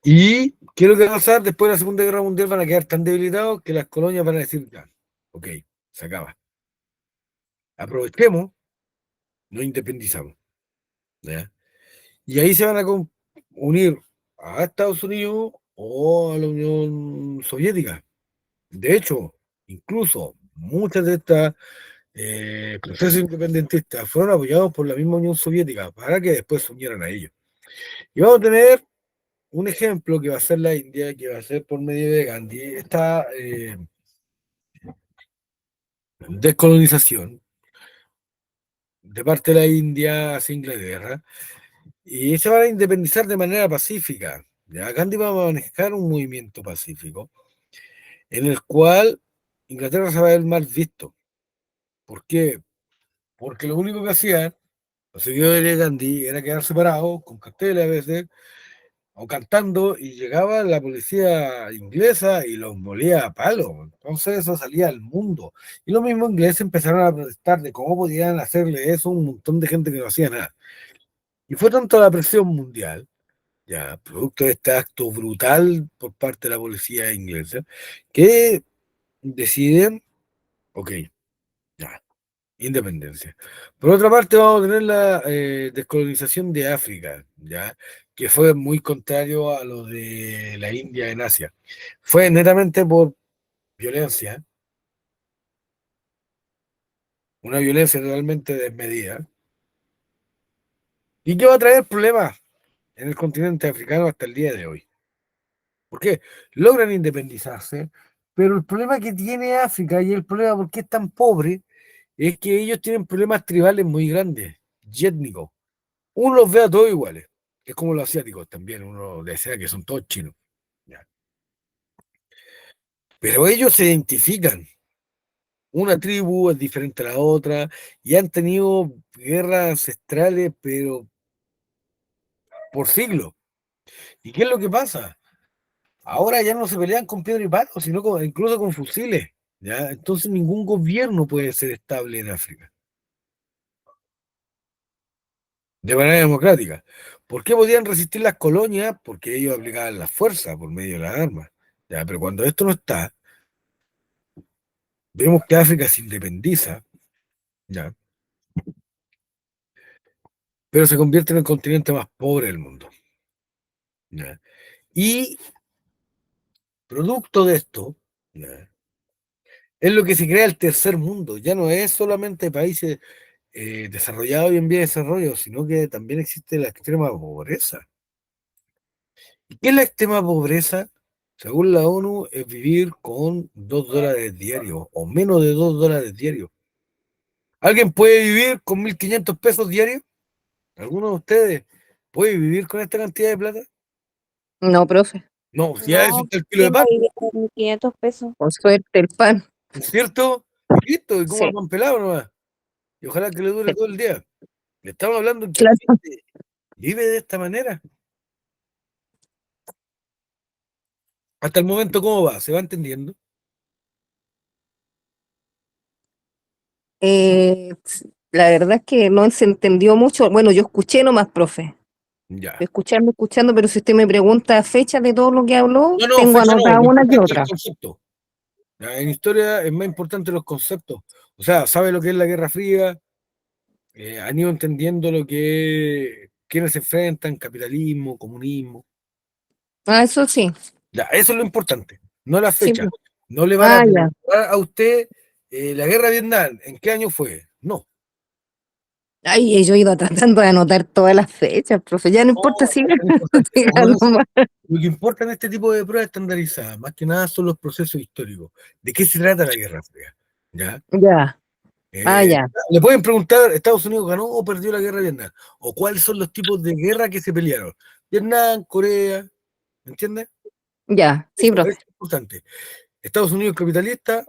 ¿Y qué es lo que va a pasar? Después de la Segunda Guerra Mundial van a quedar tan debilitados que las colonias van a decir, ya, ok, se acaba. Aprovechemos, nos independizamos. ¿Ya? Y ahí se van a unir a Estados Unidos o a la Unión Soviética. De hecho, incluso muchas de estas procesos independentistas fueron apoyados por la misma Unión Soviética para que después se unieran a ellos. Y vamos a tener un ejemplo que va a ser la India, que va a ser por medio de Gandhi, esta descolonización de parte de la India hacia Inglaterra, y se van a independizar de manera pacífica. Ya Gandhi va a manejar un movimiento pacífico en el cual Inglaterra se va a ver mal visto. ¿Por qué? Porque lo único que hacían los seguidores de Gandhi era quedar separados con carteles a veces o cantando, y llegaba la policía inglesa y los molía a palo. Entonces eso salía al mundo. Y los mismos ingleses empezaron a protestar de cómo podían hacerle eso a un montón de gente que no hacía nada. Y fue tanto la presión mundial, ya, producto de este acto brutal por parte de la policía inglesa, que deciden, ok, ya, independencia. Por otra parte, vamos a tener la descolonización de África, ya, que fue muy contrario a lo de la India en Asia. Fue netamente por violencia, una violencia totalmente desmedida, y que va a traer problemas en el continente africano hasta el día de hoy. ¿Por qué? Logran independizarse, pero el problema que tiene África y el problema por qué es tan pobre es que ellos tienen problemas tribales muy grandes y étnicos. Uno los ve a todos iguales. Es como los asiáticos también, uno desea que son todos chinos. ¿Ya? Pero ellos se identifican. Una tribu es diferente a la otra y han tenido guerras ancestrales, pero por siglos. ¿Y qué es lo que pasa? Ahora ya no se pelean con piedra y palo, sino incluso con fusiles. ¿Ya? Entonces ningún gobierno puede ser estable en África. de manera democrática. ¿Por qué podían resistir las colonias? Porque ellos aplicaban la fuerza por medio de las armas. Ya, pero cuando esto no está, vemos que África se independiza, ya, pero se convierte en el continente más pobre del mundo. Ya. Y producto de esto, ya, es lo que se crea el tercer mundo. Ya no es solamente países desarrollados y en vía de desarrollo, sino que también existe la extrema pobreza. ¿Y qué es la extrema pobreza? Según la ONU, es vivir con $2 diarios o menos de $2 diarios. ¿Alguien puede vivir con 1.500 pesos diarios? ¿Alguno de ustedes puede vivir con esta cantidad de plata? No, profe. No, si ya eso No, está el kilo de ¿quién va pan, a vivir con 1.500 pesos? Por suerte, el pan. ¿no es cierto? Y listo, y como Sí, el pan pelado nomás. Y ojalá que le dure sí, todo el día. Le estamos hablando que la claro. gente vive de esta manera. Hasta el momento, ¿cómo va? ¿Se va entendiendo? La verdad es que no se entendió mucho. Bueno, yo escuché nomás, profe. Ya. Escuchando, pero si usted me pregunta fecha de todo lo que habló, No, no, tengo fecha no, anotada lo una que importante es el otra. concepto. Ya, en historia es más importante los conceptos. O sea, sabe lo que es la Guerra Fría, han ido entendiendo lo que quienes se enfrentan, capitalismo, comunismo. Ah, eso sí. Ya, eso es lo importante, no la Sí, fecha. pues. No le van a Ah, ya. preguntar a usted la Guerra de Vietnam, ¿en qué año fue? No. Ay, yo he ido tratando de anotar todas las fechas, profe. Ya no No, importa, siga, es importante. siga Como dice, nomás. lo que importa en este tipo de pruebas estandarizadas, más que nada, son los procesos históricos. ¿De qué se trata la Guerra Fría? ¿Ya? Ya. Ah, Eh, ya. Le pueden preguntar, ¿Estados Unidos ganó o perdió la guerra de Vietnam? ¿O cuáles son los tipos de guerra que se pelearon? Vietnam, Corea, ¿me entiendes? Ya. Sí, Eso profe. es importante. Estados Unidos capitalista,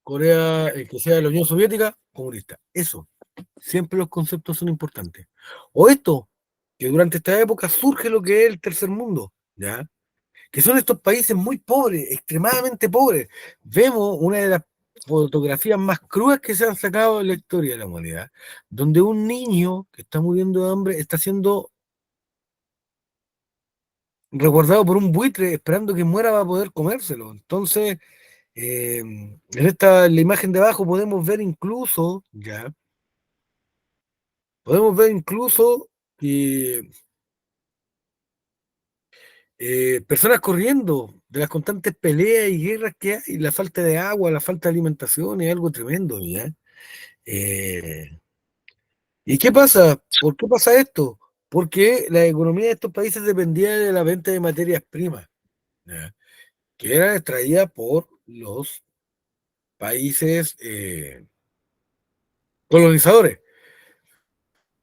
Corea, que sea de la Unión Soviética, comunista. Eso, siempre los conceptos son importantes. O esto, que durante esta época surge lo que es el tercer mundo, ¿ya? Que son estos países muy pobres, extremadamente pobres. Vemos una de las fotografías más crudas que se han sacado en la historia de la humanidad, donde un niño que está muriendo de hambre está siendo resguardado por un buitre esperando que muera para poder comérselo. Entonces, en en la imagen de abajo podemos ver incluso que personas corriendo de las constantes peleas y guerras que hay, la falta de agua, la falta de alimentación es algo tremendo, ¿ya? Eh, ¿Y qué pasa? ¿Por qué pasa esto? Porque la economía de estos países dependía de la venta de materias primas, ¿ya? Que eran extraídas por los países colonizadores.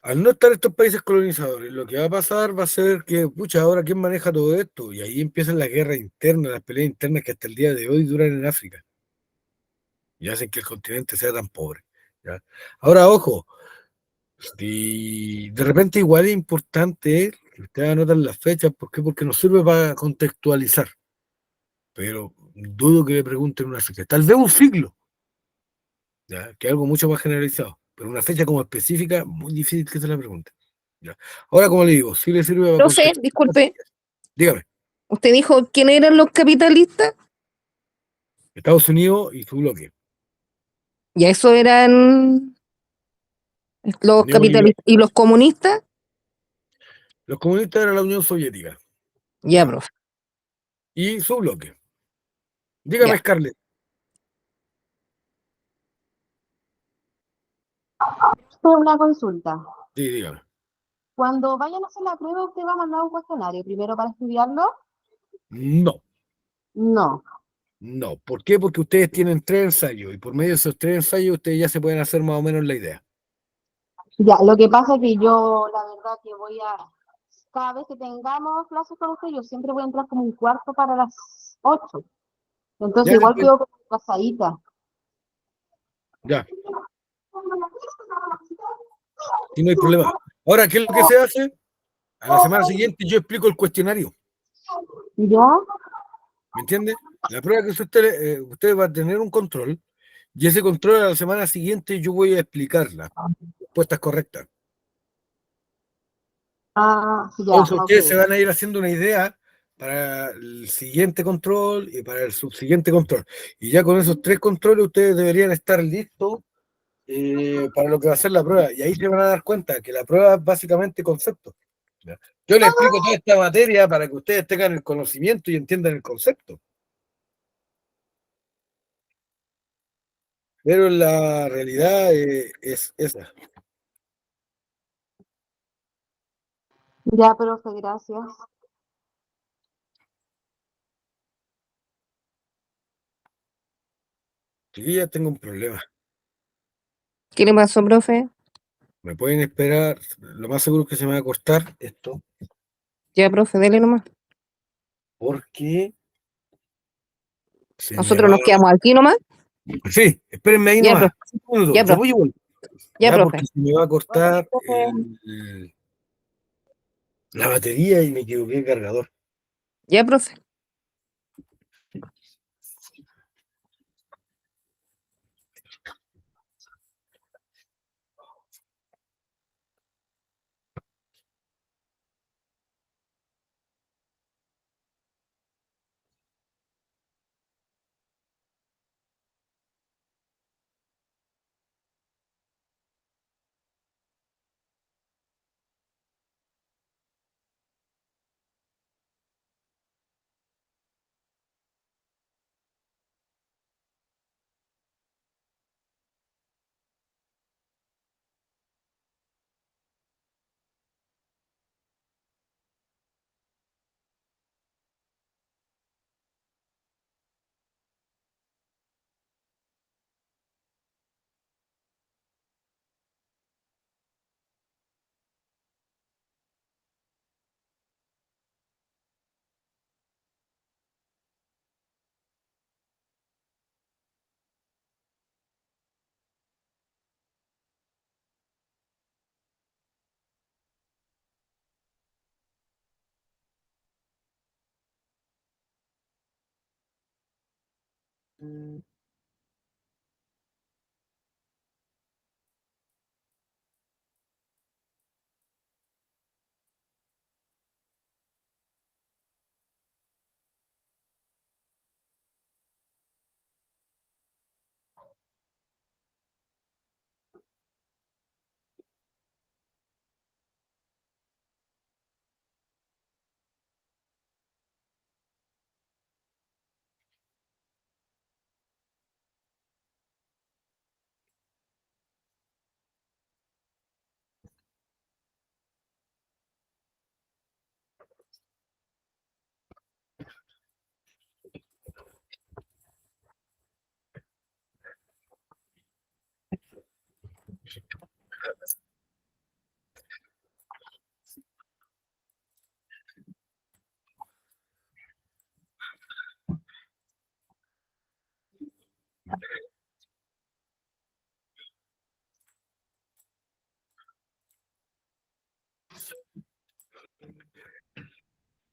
Al no estar estos países colonizadores, lo que va a pasar va a ser que, pucha, ahora quién maneja todo esto, y ahí empiezan las guerras internas, las peleas internas que hasta el día de hoy duran en África y hacen que el continente sea tan pobre. ¿Ya? Ahora, ojo, y de repente igual es importante que ustedes anoten las fechas, ¿por qué? Porque nos sirve para contextualizar, pero dudo que le pregunten una fecha, tal vez un siglo, ¿ya? Que es algo mucho más generalizado, pero una fecha como específica, muy difícil que se la pregunten. ¿Ya? Ahora, como le digo, sí le sirve para Profe, contextualizar. disculpe, Dígame, usted dijo quién eran los capitalistas. Estados Unidos y su bloque, Y eso eran los neoliberal. capitalistas. ¿Y los comunistas? Los comunistas eran la Unión Soviética, Ya, ¿ya? profe. Y su bloque. Ya. Dígame, Scarlett. Tengo una consulta. Sí, dígame. Cuando vayan a hacer la prueba, ¿usted va a mandar un cuestionario primero para estudiarlo? No. No. No, ¿por qué? Porque ustedes tienen 3 ensayos y por medio de esos 3 ensayos ustedes ya se pueden hacer más o menos la idea. Ya, lo que pasa es que yo, la verdad que cada vez que tengamos clases con usted, yo siempre voy a entrar como un cuarto para las 8. Entonces Ya, igual quedo como pasadita. ya, y no hay problema. Ahora, ¿qué es lo que se hace? A la semana siguiente yo explico el cuestionario, ¿Ya? ¿me entiende? La prueba que usted va a tener un control y ese control a la semana siguiente yo voy a explicar las respuestas correctas. Ah, ya, Entonces ok. ustedes se van a ir haciendo una idea para el siguiente control y para el subsiguiente control. Y ya con esos 3 controles ustedes deberían estar listos para lo que va a ser la prueba. Y ahí se van a dar cuenta que la prueba es básicamente concepto. ¿Ya? Yo les explico toda esta materia para que ustedes tengan el conocimiento y entiendan el concepto. Pero la realidad es esa. Ya, profe, gracias. Yo ya tengo un problema. ¿Qué le pasó, profe? Me pueden esperar. Lo más seguro es que se me va a cortar esto. Ya, profe, dele nomás. Porque se me Nosotros va. nos quedamos aquí nomás. Sí, espérenme ahí Ya, nomás. profe, 1 minuto. ya, Yo profe, voy y vuelvo. ya, Ya, porque profe. se me va a Bueno, cortar profe. la batería y me equivoqué de cargador. Ya, profe.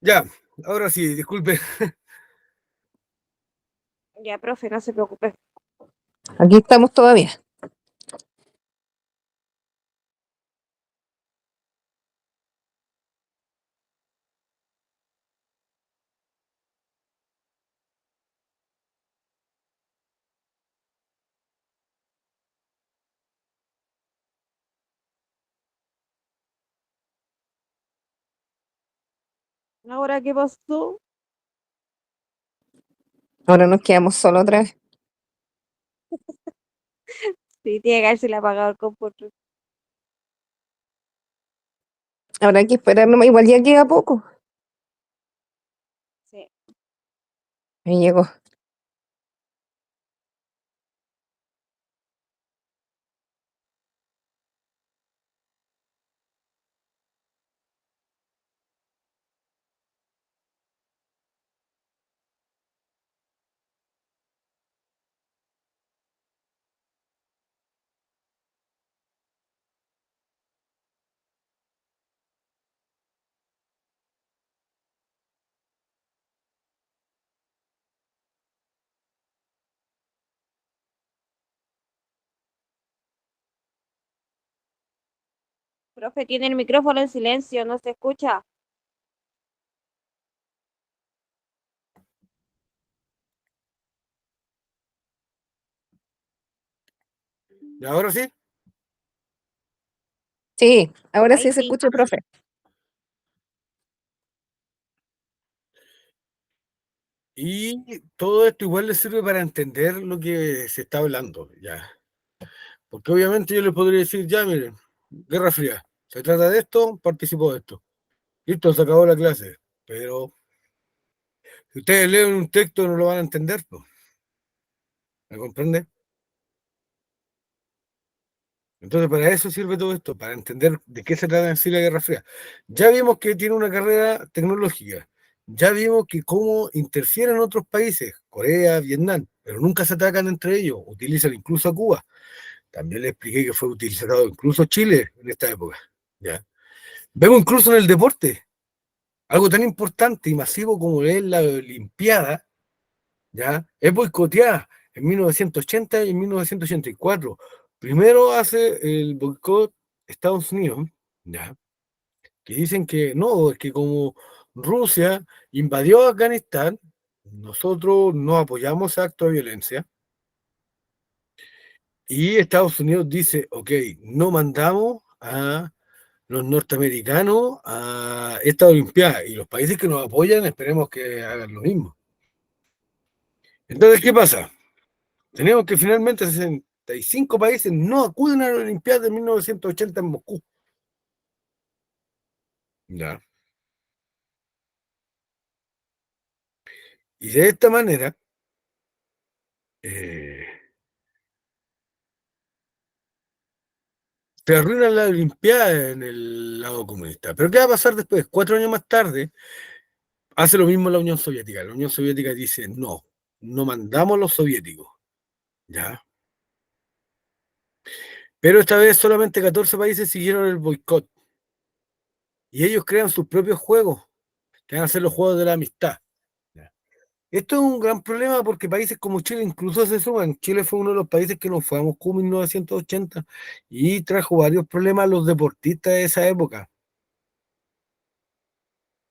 Ya, ahora sí, disculpe. Ya, profe, no se preocupe. Aquí estamos todavía. ¿Ahora qué pasó? Ahora nos quedamos solos otra vez. Sí, tiene que haberse le apagado el computador. Ahora hay que esperar nomás. Igual ya queda poco. Sí. Ahí llegó. Profe, tiene el micrófono en silencio, no se escucha. ¿Y ahora sí? Sí, ahora Ahí sí se sí. escucha, profe. Y todo esto igual le sirve para entender lo que se está hablando, ya. Porque obviamente yo les podría decir, ya miren, Guerra Fría, se trata de esto, participo de esto. Listo, se acabó la clase. Pero si ustedes leen un texto no lo van a entender, pues, ¿me comprende? Entonces, para eso sirve todo esto, para entender de qué se trata en sí la Guerra Fría. Ya vimos que tiene una carrera tecnológica, ya vimos que cómo interfieren otros países, Corea, Vietnam, pero nunca se atacan entre ellos, utilizan incluso a Cuba. También le expliqué que fue utilizado incluso Chile en esta época. ¿Ya? Vemos incluso en el deporte, algo tan importante y masivo como es la Olimpiada, ¿ya? Es boicoteada en 1980 y en 1984. Primero hace el boicot Estados Unidos, ¿ya? Que dicen que no, es que como Rusia invadió Afganistán, nosotros no apoyamos actos de violencia. Y Estados Unidos dice, ok, no mandamos a los norteamericanos a esta Olimpiada y los países que nos apoyan esperemos que hagan lo mismo. Entonces, ¿qué pasa? Tenemos que finalmente 65 países no acuden a la Olimpiada de 1980 en Moscú. Ya. Y de esta manera eh, se arruina la Olimpiada en el lado comunista. Pero ¿qué va a pasar después? 4 años más tarde, hace lo mismo la Unión Soviética. La Unión Soviética dice, no, no mandamos a los soviéticos. ¿Ya? Pero esta vez solamente 14 países siguieron el boicot. Y ellos crean sus propios juegos, que van a ser los juegos de la amistad. ¿Ya? Esto es un gran problema porque países como Chile incluso se suman. Chile fue uno de los países que nos fue a Moscú en 1980 y trajo varios problemas a los deportistas de esa época.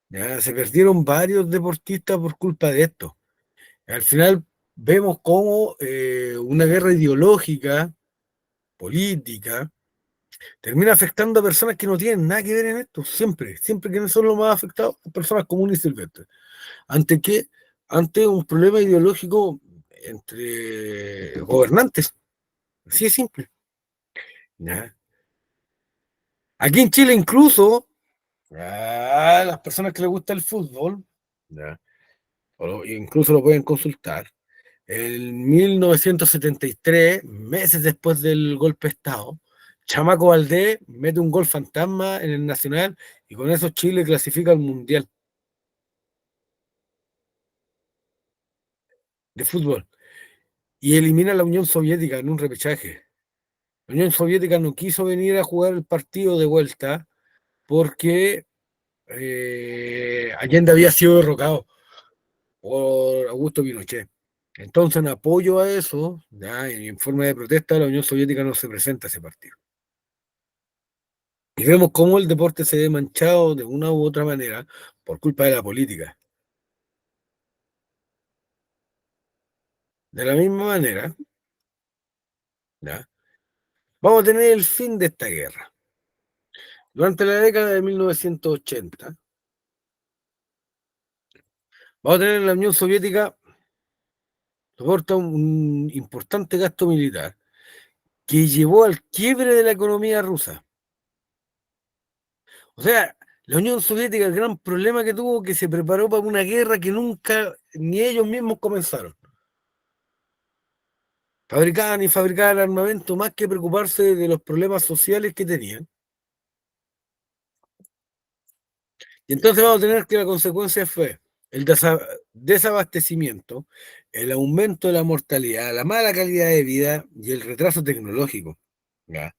¿Ya? Se perdieron varios deportistas por culpa de esto. Al final vemos cómo una guerra ideológica, política, termina afectando a personas que no tienen nada que ver en esto, siempre, siempre que son los más afectados, personas comunes y silvestres. ¿Ante qué? Ante un problema ideológico entre gobernantes. Así es simple. ¿Ya? Aquí en Chile incluso, a las personas que les gusta el fútbol, ¿ya? Incluso lo pueden consultar, en 1973, meses después del golpe de Estado, Chamaco Valdés mete un gol fantasma en el Nacional y con eso Chile clasifica al Mundial de fútbol y elimina a la Unión Soviética en un repechaje. La Unión Soviética no quiso venir a jugar el partido de vuelta porque Allende había sido derrocado por Augusto Pinochet. Entonces, en apoyo a eso, ya, en forma de protesta, la Unión Soviética no se presenta a ese partido. Y vemos cómo el deporte se ve manchado de una u otra manera por culpa de la política. De la misma manera, ¿ya? Vamos a tener el fin de esta guerra. Durante la década de 1980, vamos a tener la Unión Soviética soporta un importante gasto militar que llevó al quiebre de la economía rusa. O sea, la Unión Soviética, el gran problema que tuvo, que se preparó para una guerra que nunca ni ellos mismos comenzaron. Fabricaban y fabricaban armamento más que preocuparse de los problemas sociales que tenían. Y entonces vamos a tener que la consecuencia fue el desabastecimiento, el aumento de la mortalidad, la mala calidad de vida y el retraso tecnológico. ¿Ya?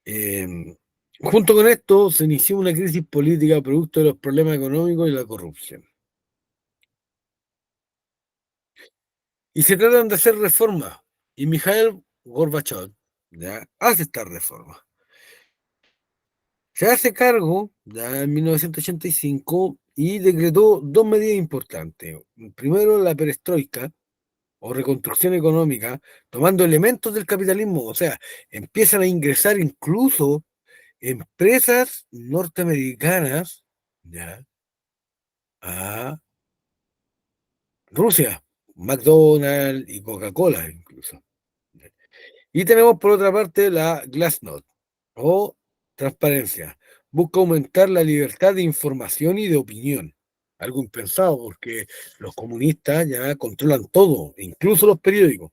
Eh, Junto con esto se inició una crisis política producto de los problemas económicos y la corrupción. Y se tratan de hacer reformas. Y Mikhail Gorbachev, ¿ya?, hace esta reforma. se hace cargo ya en 1985 y decretó dos medidas importantes. Primero, la perestroika o reconstrucción económica, tomando elementos del capitalismo, o sea, empiezan a ingresar incluso empresas norteamericanas ya, a Rusia, McDonald's y Coca-Cola incluso. Y tenemos por otra parte la Glasnost o transparencia. Busca aumentar la libertad de información y de opinión. Algo impensado porque los comunistas ya controlan todo, incluso los periódicos.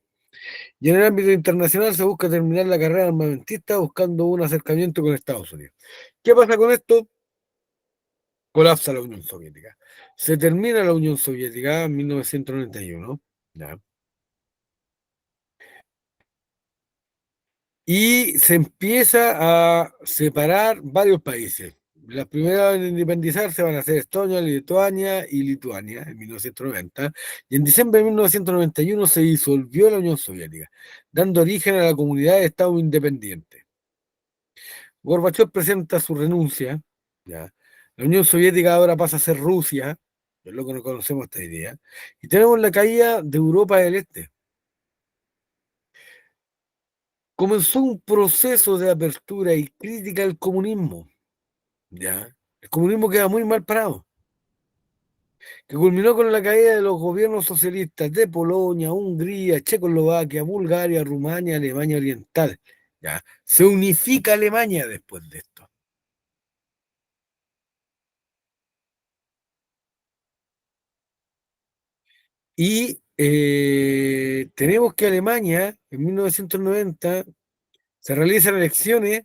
Y en el ámbito internacional se busca terminar la carrera armamentista buscando un acercamiento con Estados Unidos. ¿Qué pasa con esto? Colapsa la Unión Soviética. Se termina la Unión Soviética en 1991, ¿ya? Y se empieza a separar varios países. Las primeras en independizarse van a ser Estonia, Lituania y Lituania en 1990. Y en diciembre de 1991 se disolvió la Unión Soviética, dando origen a la comunidad de Estados independientes. Gorbachev presenta su renuncia, ¿ya? La Unión Soviética ahora pasa a ser Rusia, es lo que no conocemos esta idea, y tenemos la caída de Europa del Este. Comenzó un proceso de apertura y crítica al comunismo, ¿ya? El comunismo queda muy mal parado, que culminó con la caída de los gobiernos socialistas de Polonia, Hungría, Checoslovaquia, Bulgaria, Rumania, Alemania Oriental, ¿ya? Se unifica Alemania después de esto. Y tenemos que Alemania, en 1990, se realizan elecciones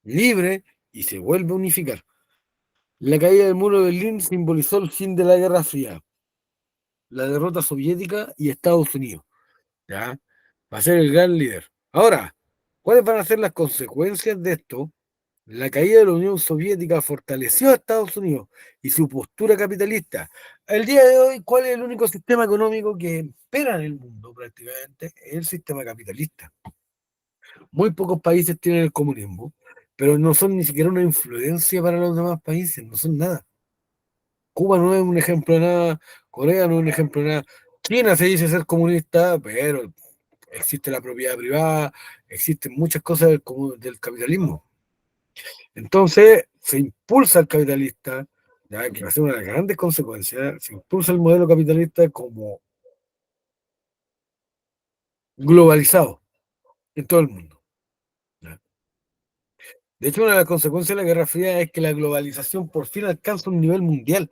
libres y se vuelve a unificar. La caída del muro de Berlín simbolizó el fin de la Guerra Fría, la derrota soviética y Estados Unidos, ¿ya? Va a ser el gran líder. Ahora, ¿cuáles van a ser las consecuencias de esto? La caída de la Unión Soviética fortaleció a Estados Unidos y su postura capitalista. El día de hoy, ¿cuál es el único sistema económico que impera en el mundo prácticamente? Es el sistema capitalista. Muy pocos países tienen el comunismo, pero no son ni siquiera una influencia para los demás países, no son nada. Cuba no es un ejemplo de nada, Corea no es un ejemplo de nada. China se dice ser comunista, pero existe la propiedad privada, existen muchas cosas del capitalismo. Entonces, se impulsa el capitalista, ya, que va a ser una de las grandes consecuencias, se impulsa el modelo capitalista como globalizado en todo el mundo. ¿Ya? De hecho, una de las consecuencias de la Guerra Fría es que la globalización por fin alcanza un nivel mundial.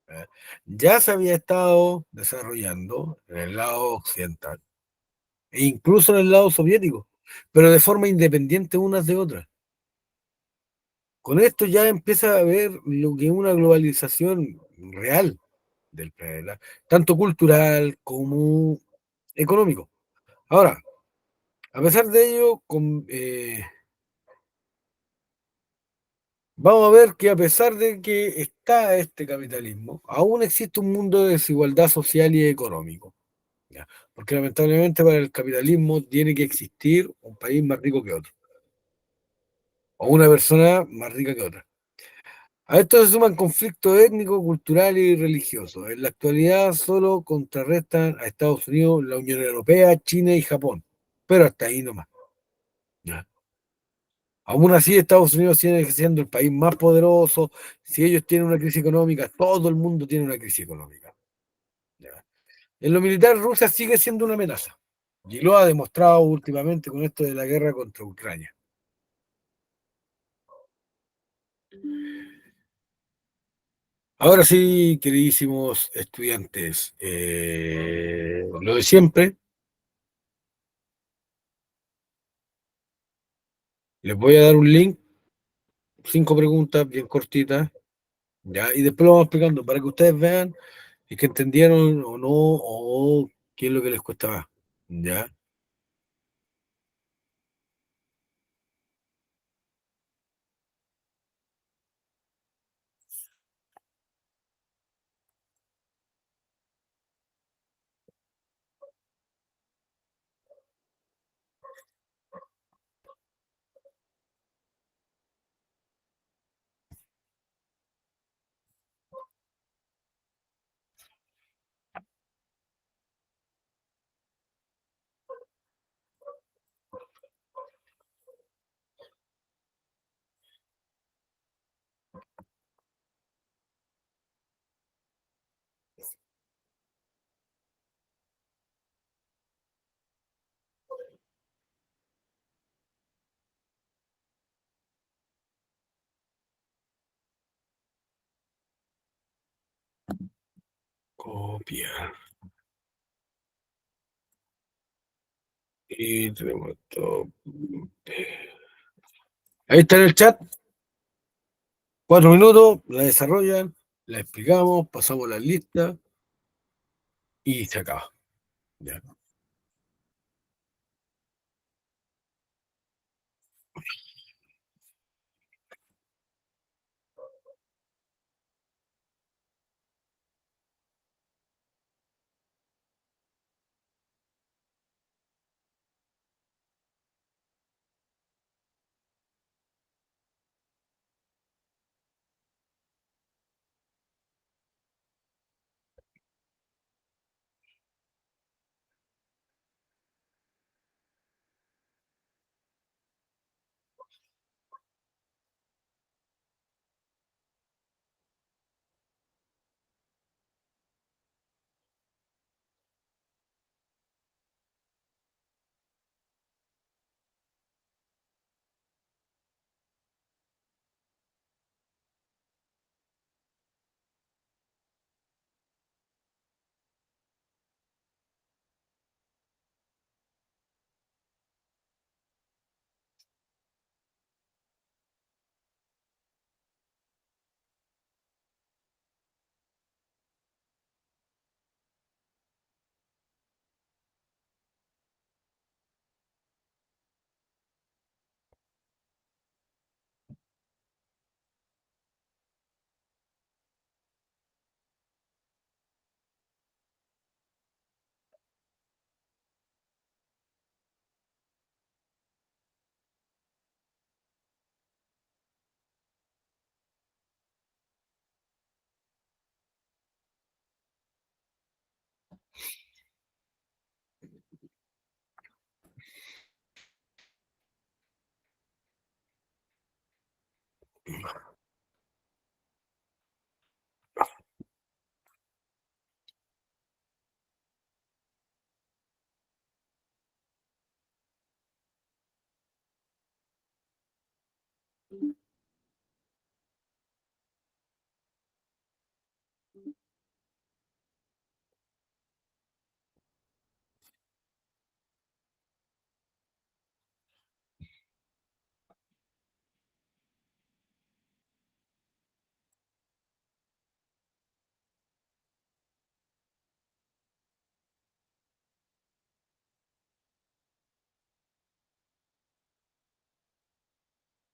¿Ya? Ya se había estado desarrollando en el lado occidental e incluso en el lado soviético, pero de forma independiente unas de otras. Con esto ya empieza a haber lo que es una globalización real del planeta, tanto cultural como económico. Ahora, a pesar de ello, vamos a ver que a pesar de que está este capitalismo, aún existe un mundo de desigualdad social y económico. ¿Ya? Porque lamentablemente para el capitalismo tiene que existir un país más rico que otro, o una persona más rica que otra. A esto se suman conflictos étnicos, culturales y religiosos. En la actualidad solo contrarrestan a Estados Unidos, la Unión Europea, China y Japón. Pero hasta ahí nomás. ¿Ya? Aún así, Estados Unidos sigue siendo el país más poderoso. Si ellos tienen una crisis económica, todo el mundo tiene una crisis económica. ¿Ya? En lo militar, Rusia sigue siendo una amenaza. Y lo ha demostrado últimamente con esto de la guerra contra Ucrania. Ahora sí, queridísimos estudiantes, lo de siempre, les voy a dar un link, 5 preguntas bien cortitas, ¿ya? Y después lo vamos explicando para que ustedes vean si es que entendieron o no, o qué es lo que les cuesta más, ¿ya? Copia. Y tenemos esto. Ahí está en el chat. 4 minutos, la desarrollan, la explicamos, pasamos la lista y se acaba. Ya.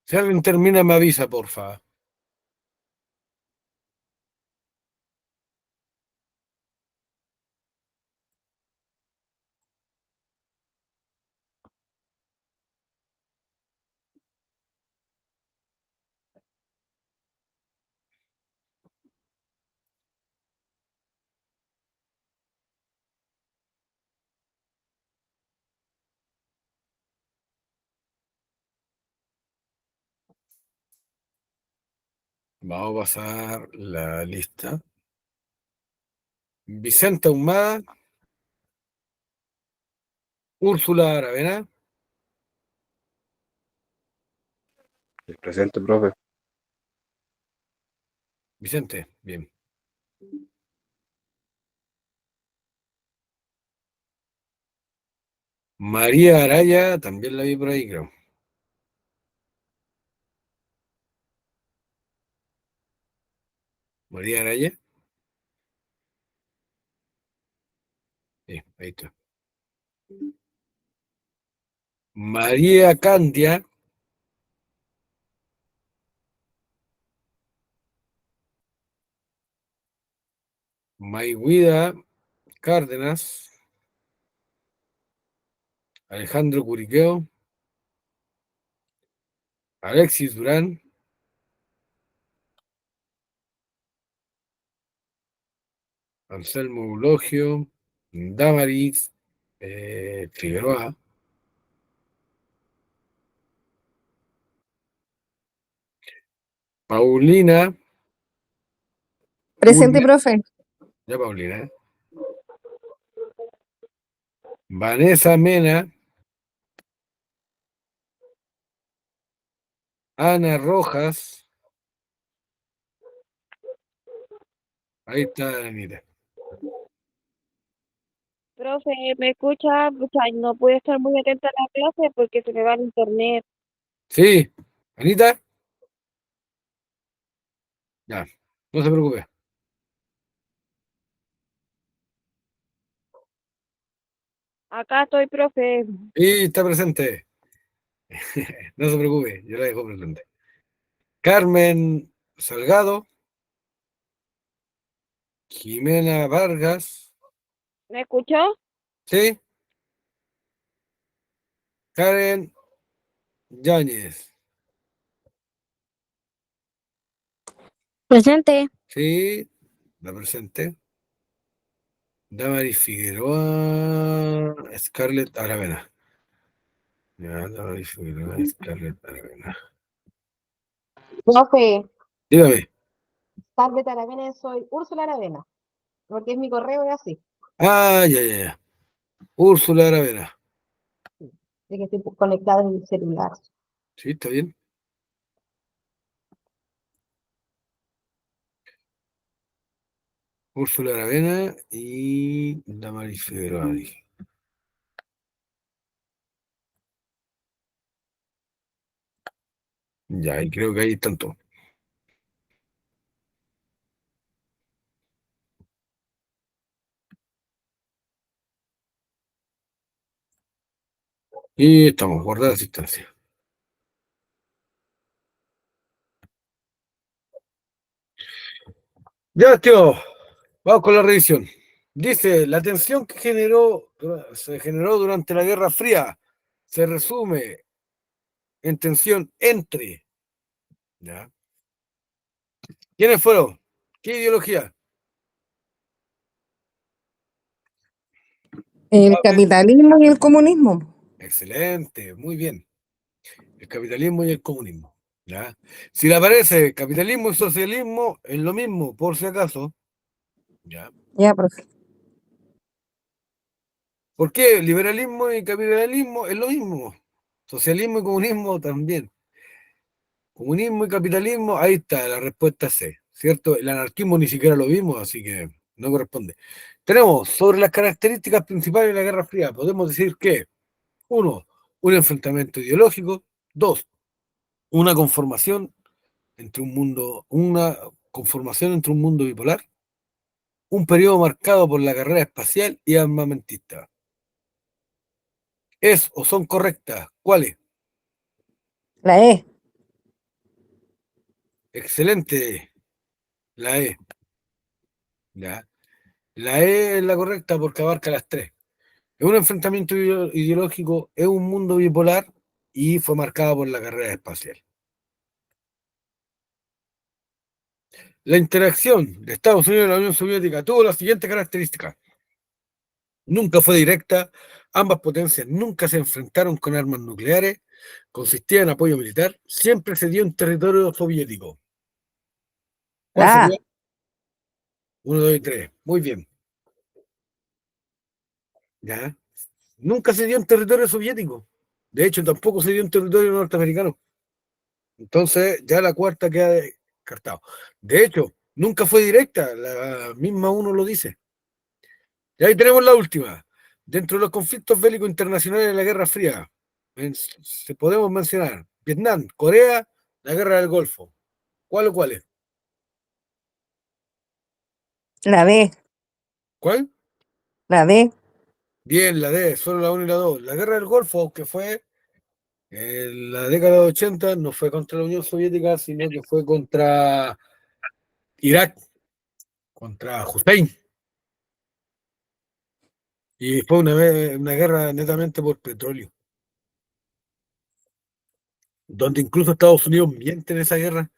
Si alguien termina, me avisa, porfa. Vamos a pasar la lista. Vicente Ahumada, Úrsula Aravena, Presente, profe. Vicente, bien. María Araya, también la vi por ahí, creo. María Araya. Sí, ahí está. María Candia, Mayhuida Cárdenas, Alejandro Curiqueo, Alexis Durán, Anselmo Eulogio, Damaris Figueroa, Paulina, Presente, profe. ya Paulina, Vanessa Mena, Ana Rojas, ahí está Anita. Profe, ¿me escucha? Pucha, no pude estar muy atenta a la clase porque se me va el internet. Sí, Anita, ya, no se preocupe. Acá estoy, profe. Y está presente. No se preocupe, yo la dejo presente. Carmen Salgado, Jimena Vargas, ¿Me escuchó? sí, Karen Yáñez, Presente. sí, la presente. Damaris Figueroa, Scarlett Aravena. Ya, Damaris Figueroa, Scarlett Aravena. Profe, Dígame. Scarlett Aravena, soy Úrsula Aravena, porque es mi correo es así, Ah, ya, ya, ya. Úrsula Aravena. de que estoy conectada en el celular. Sí, está bien. Úrsula Aravena y Damaris Figueroa, dije. Ya, y creo que ahí están todos. Y estamos, guardar asistencia. Ya, tío, vamos con la revisión. Dice, la tensión que se generó durante la Guerra Fría se resume en tensión entre, ¿ya? ¿Quiénes fueron? ¿Qué ideología? El capitalismo y el comunismo. Excelente, muy bien. El capitalismo y el comunismo, ¿ya? Si le aparece capitalismo y socialismo, es lo mismo, por si acaso, ¿ya? Ya, profe. ¿Por qué? Liberalismo y capitalismo es lo mismo. Socialismo y comunismo también. Comunismo y capitalismo, ahí está, la respuesta C, ¿cierto? El anarquismo ni siquiera lo vimos, así que no corresponde. Tenemos sobre las características principales de la Guerra Fría, podemos decir que, uno, un enfrentamiento ideológico, dos, una conformación entre un mundo bipolar, un periodo marcado por la carrera espacial y armamentista. ¿Es o son correctas? ¿Cuáles? La E. Excelente, la E. ¿Ya? La E es la correcta porque abarca las tres. Es un enfrentamiento ideológico, es un mundo bipolar y fue marcado por la carrera espacial. La interacción de Estados Unidos y la Unión Soviética tuvo las siguientes características. Nunca fue directa, ambas potencias nunca se enfrentaron con armas nucleares, consistía en apoyo militar, siempre se dio en territorio soviético. ¿Cuál La sería? A. 1, 2 y 3. Muy bien. ¿Ya? Nunca se dio en territorio soviético. De hecho, tampoco se dio en territorio norteamericano. Entonces, ya la cuarta queda descartado. De hecho, nunca fue directa, la misma uno lo dice. Y ahí tenemos la última. Dentro de los conflictos bélicos internacionales de la Guerra Fría, podemos mencionar Vietnam, Corea, la Guerra del Golfo. ¿Cuál o cuál es? La B. ¿Cuál? La D. Bien, la D, solo la 1 y la 2. La Guerra del Golfo, que fue en la década de 80, no fue contra la Unión Soviética, sino que fue contra Irak, contra Hussein. Y fue una guerra netamente por petróleo, donde incluso Estados Unidos miente en esa guerra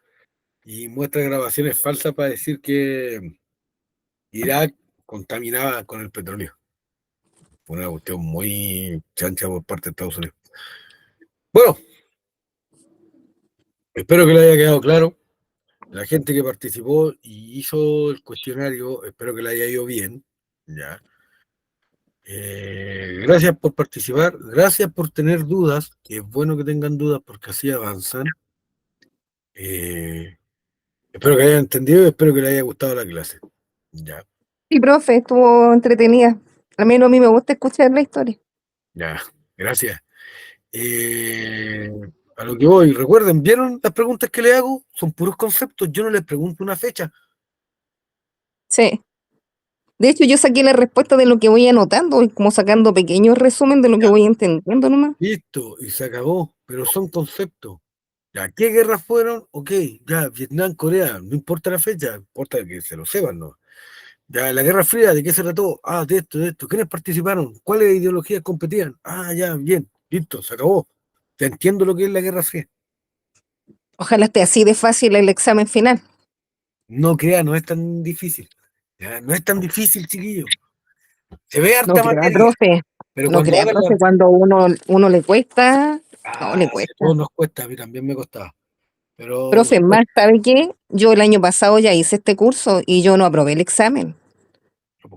y muestra grabaciones falsas para decir que Irak contaminaba con el petróleo. Fue una cuestión muy chancha por parte de Estados Unidos. Bueno, espero que le haya quedado claro. La gente que participó y hizo el cuestionario, espero que le haya ido bien. ¿Ya? Gracias por participar, gracias por tener dudas, que es bueno que tengan dudas porque así avanzan. Eh, Espero que hayan entendido y espero que les haya gustado la clase. Ya. Sí, profe, estuvo entretenida. Al menos a mí me gusta escuchar la historia. Ya, gracias. Eh, a lo que voy, recuerden, ¿vieron las preguntas que le hago? Son puros conceptos, yo no les pregunto una fecha. Sí. De hecho, yo saqué la respuesta de lo que voy anotando, y como sacando pequeños resumen de lo que Ya, voy entendiendo nomás. listo, y se acabó, pero son conceptos. Ya, ¿qué guerras fueron? Ok, ya, Vietnam, Corea, no importa la fecha, importa que se lo sepan, ¿no? Ya, la Guerra Fría, ¿de qué se trató? Ah, de esto, de esto. ¿Quiénes participaron? ¿Cuáles ideologías competían? Ah, ya, bien, listo, se acabó. Te entiendo lo que es la Guerra Fría. Ojalá esté así de fácil el examen final. No crea, no es tan difícil. Ya, no es tan difícil, chiquillo. Se ve No harta crea, materia, profe. pero No cuando crea, hagan profe, la... cuando uno le cuesta, no le Si a cuesta. todos nos cuesta, a mí también me costaba. Pero Profe, más, ¿sabe qué? Yo el año pasado ya hice este curso y yo no aprobé el examen.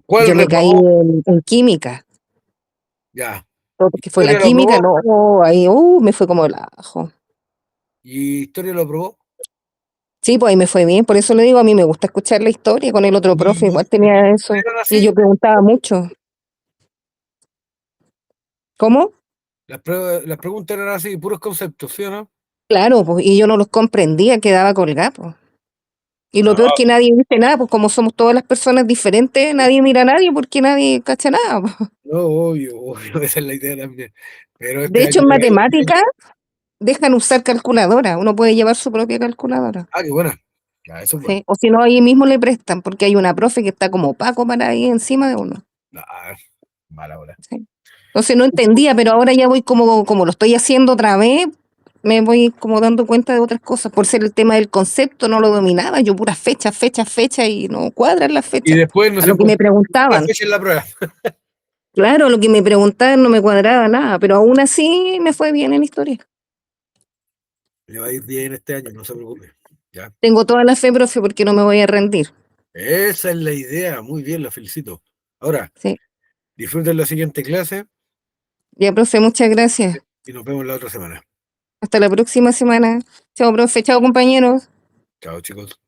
¿cuál Yo me caí reprobó? en química. Ya. Todo porque fue la ¿Historia lo química, aprobó? no, ahí, me fue como el ajo. ¿Y historia lo aprobó? Sí, pues ahí me fue bien, por eso le digo, a mí me gusta escuchar la historia, con el otro profe ¿Y igual tenía eso, eran y así? yo preguntaba mucho. ¿Cómo? Las preguntas eran así, puros conceptos, ¿sí o no? Claro, pues, y yo no los comprendía, quedaba colgado, pues. Y lo No, peor que nadie dice nada, pues como somos todas las personas diferentes, nadie mira a nadie porque nadie cacha nada, pues. no, obvio, obvio, esa es la idea también. Pero De este hecho, año en matemáticas dejan usar calculadora, uno puede llevar su propia calculadora. Ah, qué buena. Ya, eso es bueno. Sí, o si no, ahí mismo le prestan, porque hay una profe que está como Paco para ahí encima de uno. Ah, mala hora. Sí. Entonces no entendía, pero ahora ya voy como lo estoy haciendo otra vez, me voy como dando cuenta de otras cosas. Por ser el tema del concepto, no lo dominaba, yo puras fechas, fechas, fechas, y no cuadran las Y fechas. después nos A lo que me encontramos una preguntaban. fecha en la prueba. Claro, a lo que me preguntaban no me cuadraba nada, pero aún así me fue bien en historia. Le va a ir bien este año, no se preocupe. Ya. Tengo toda la fe, profe, porque no me voy a rendir. Esa es la idea. Muy bien, la felicito. Ahora, Sí. disfruten la siguiente clase Ya, profe, muchas gracias. y nos vemos la otra semana. Hasta la próxima semana. Chao, profe. Chao, compañeros. Chao, chicos.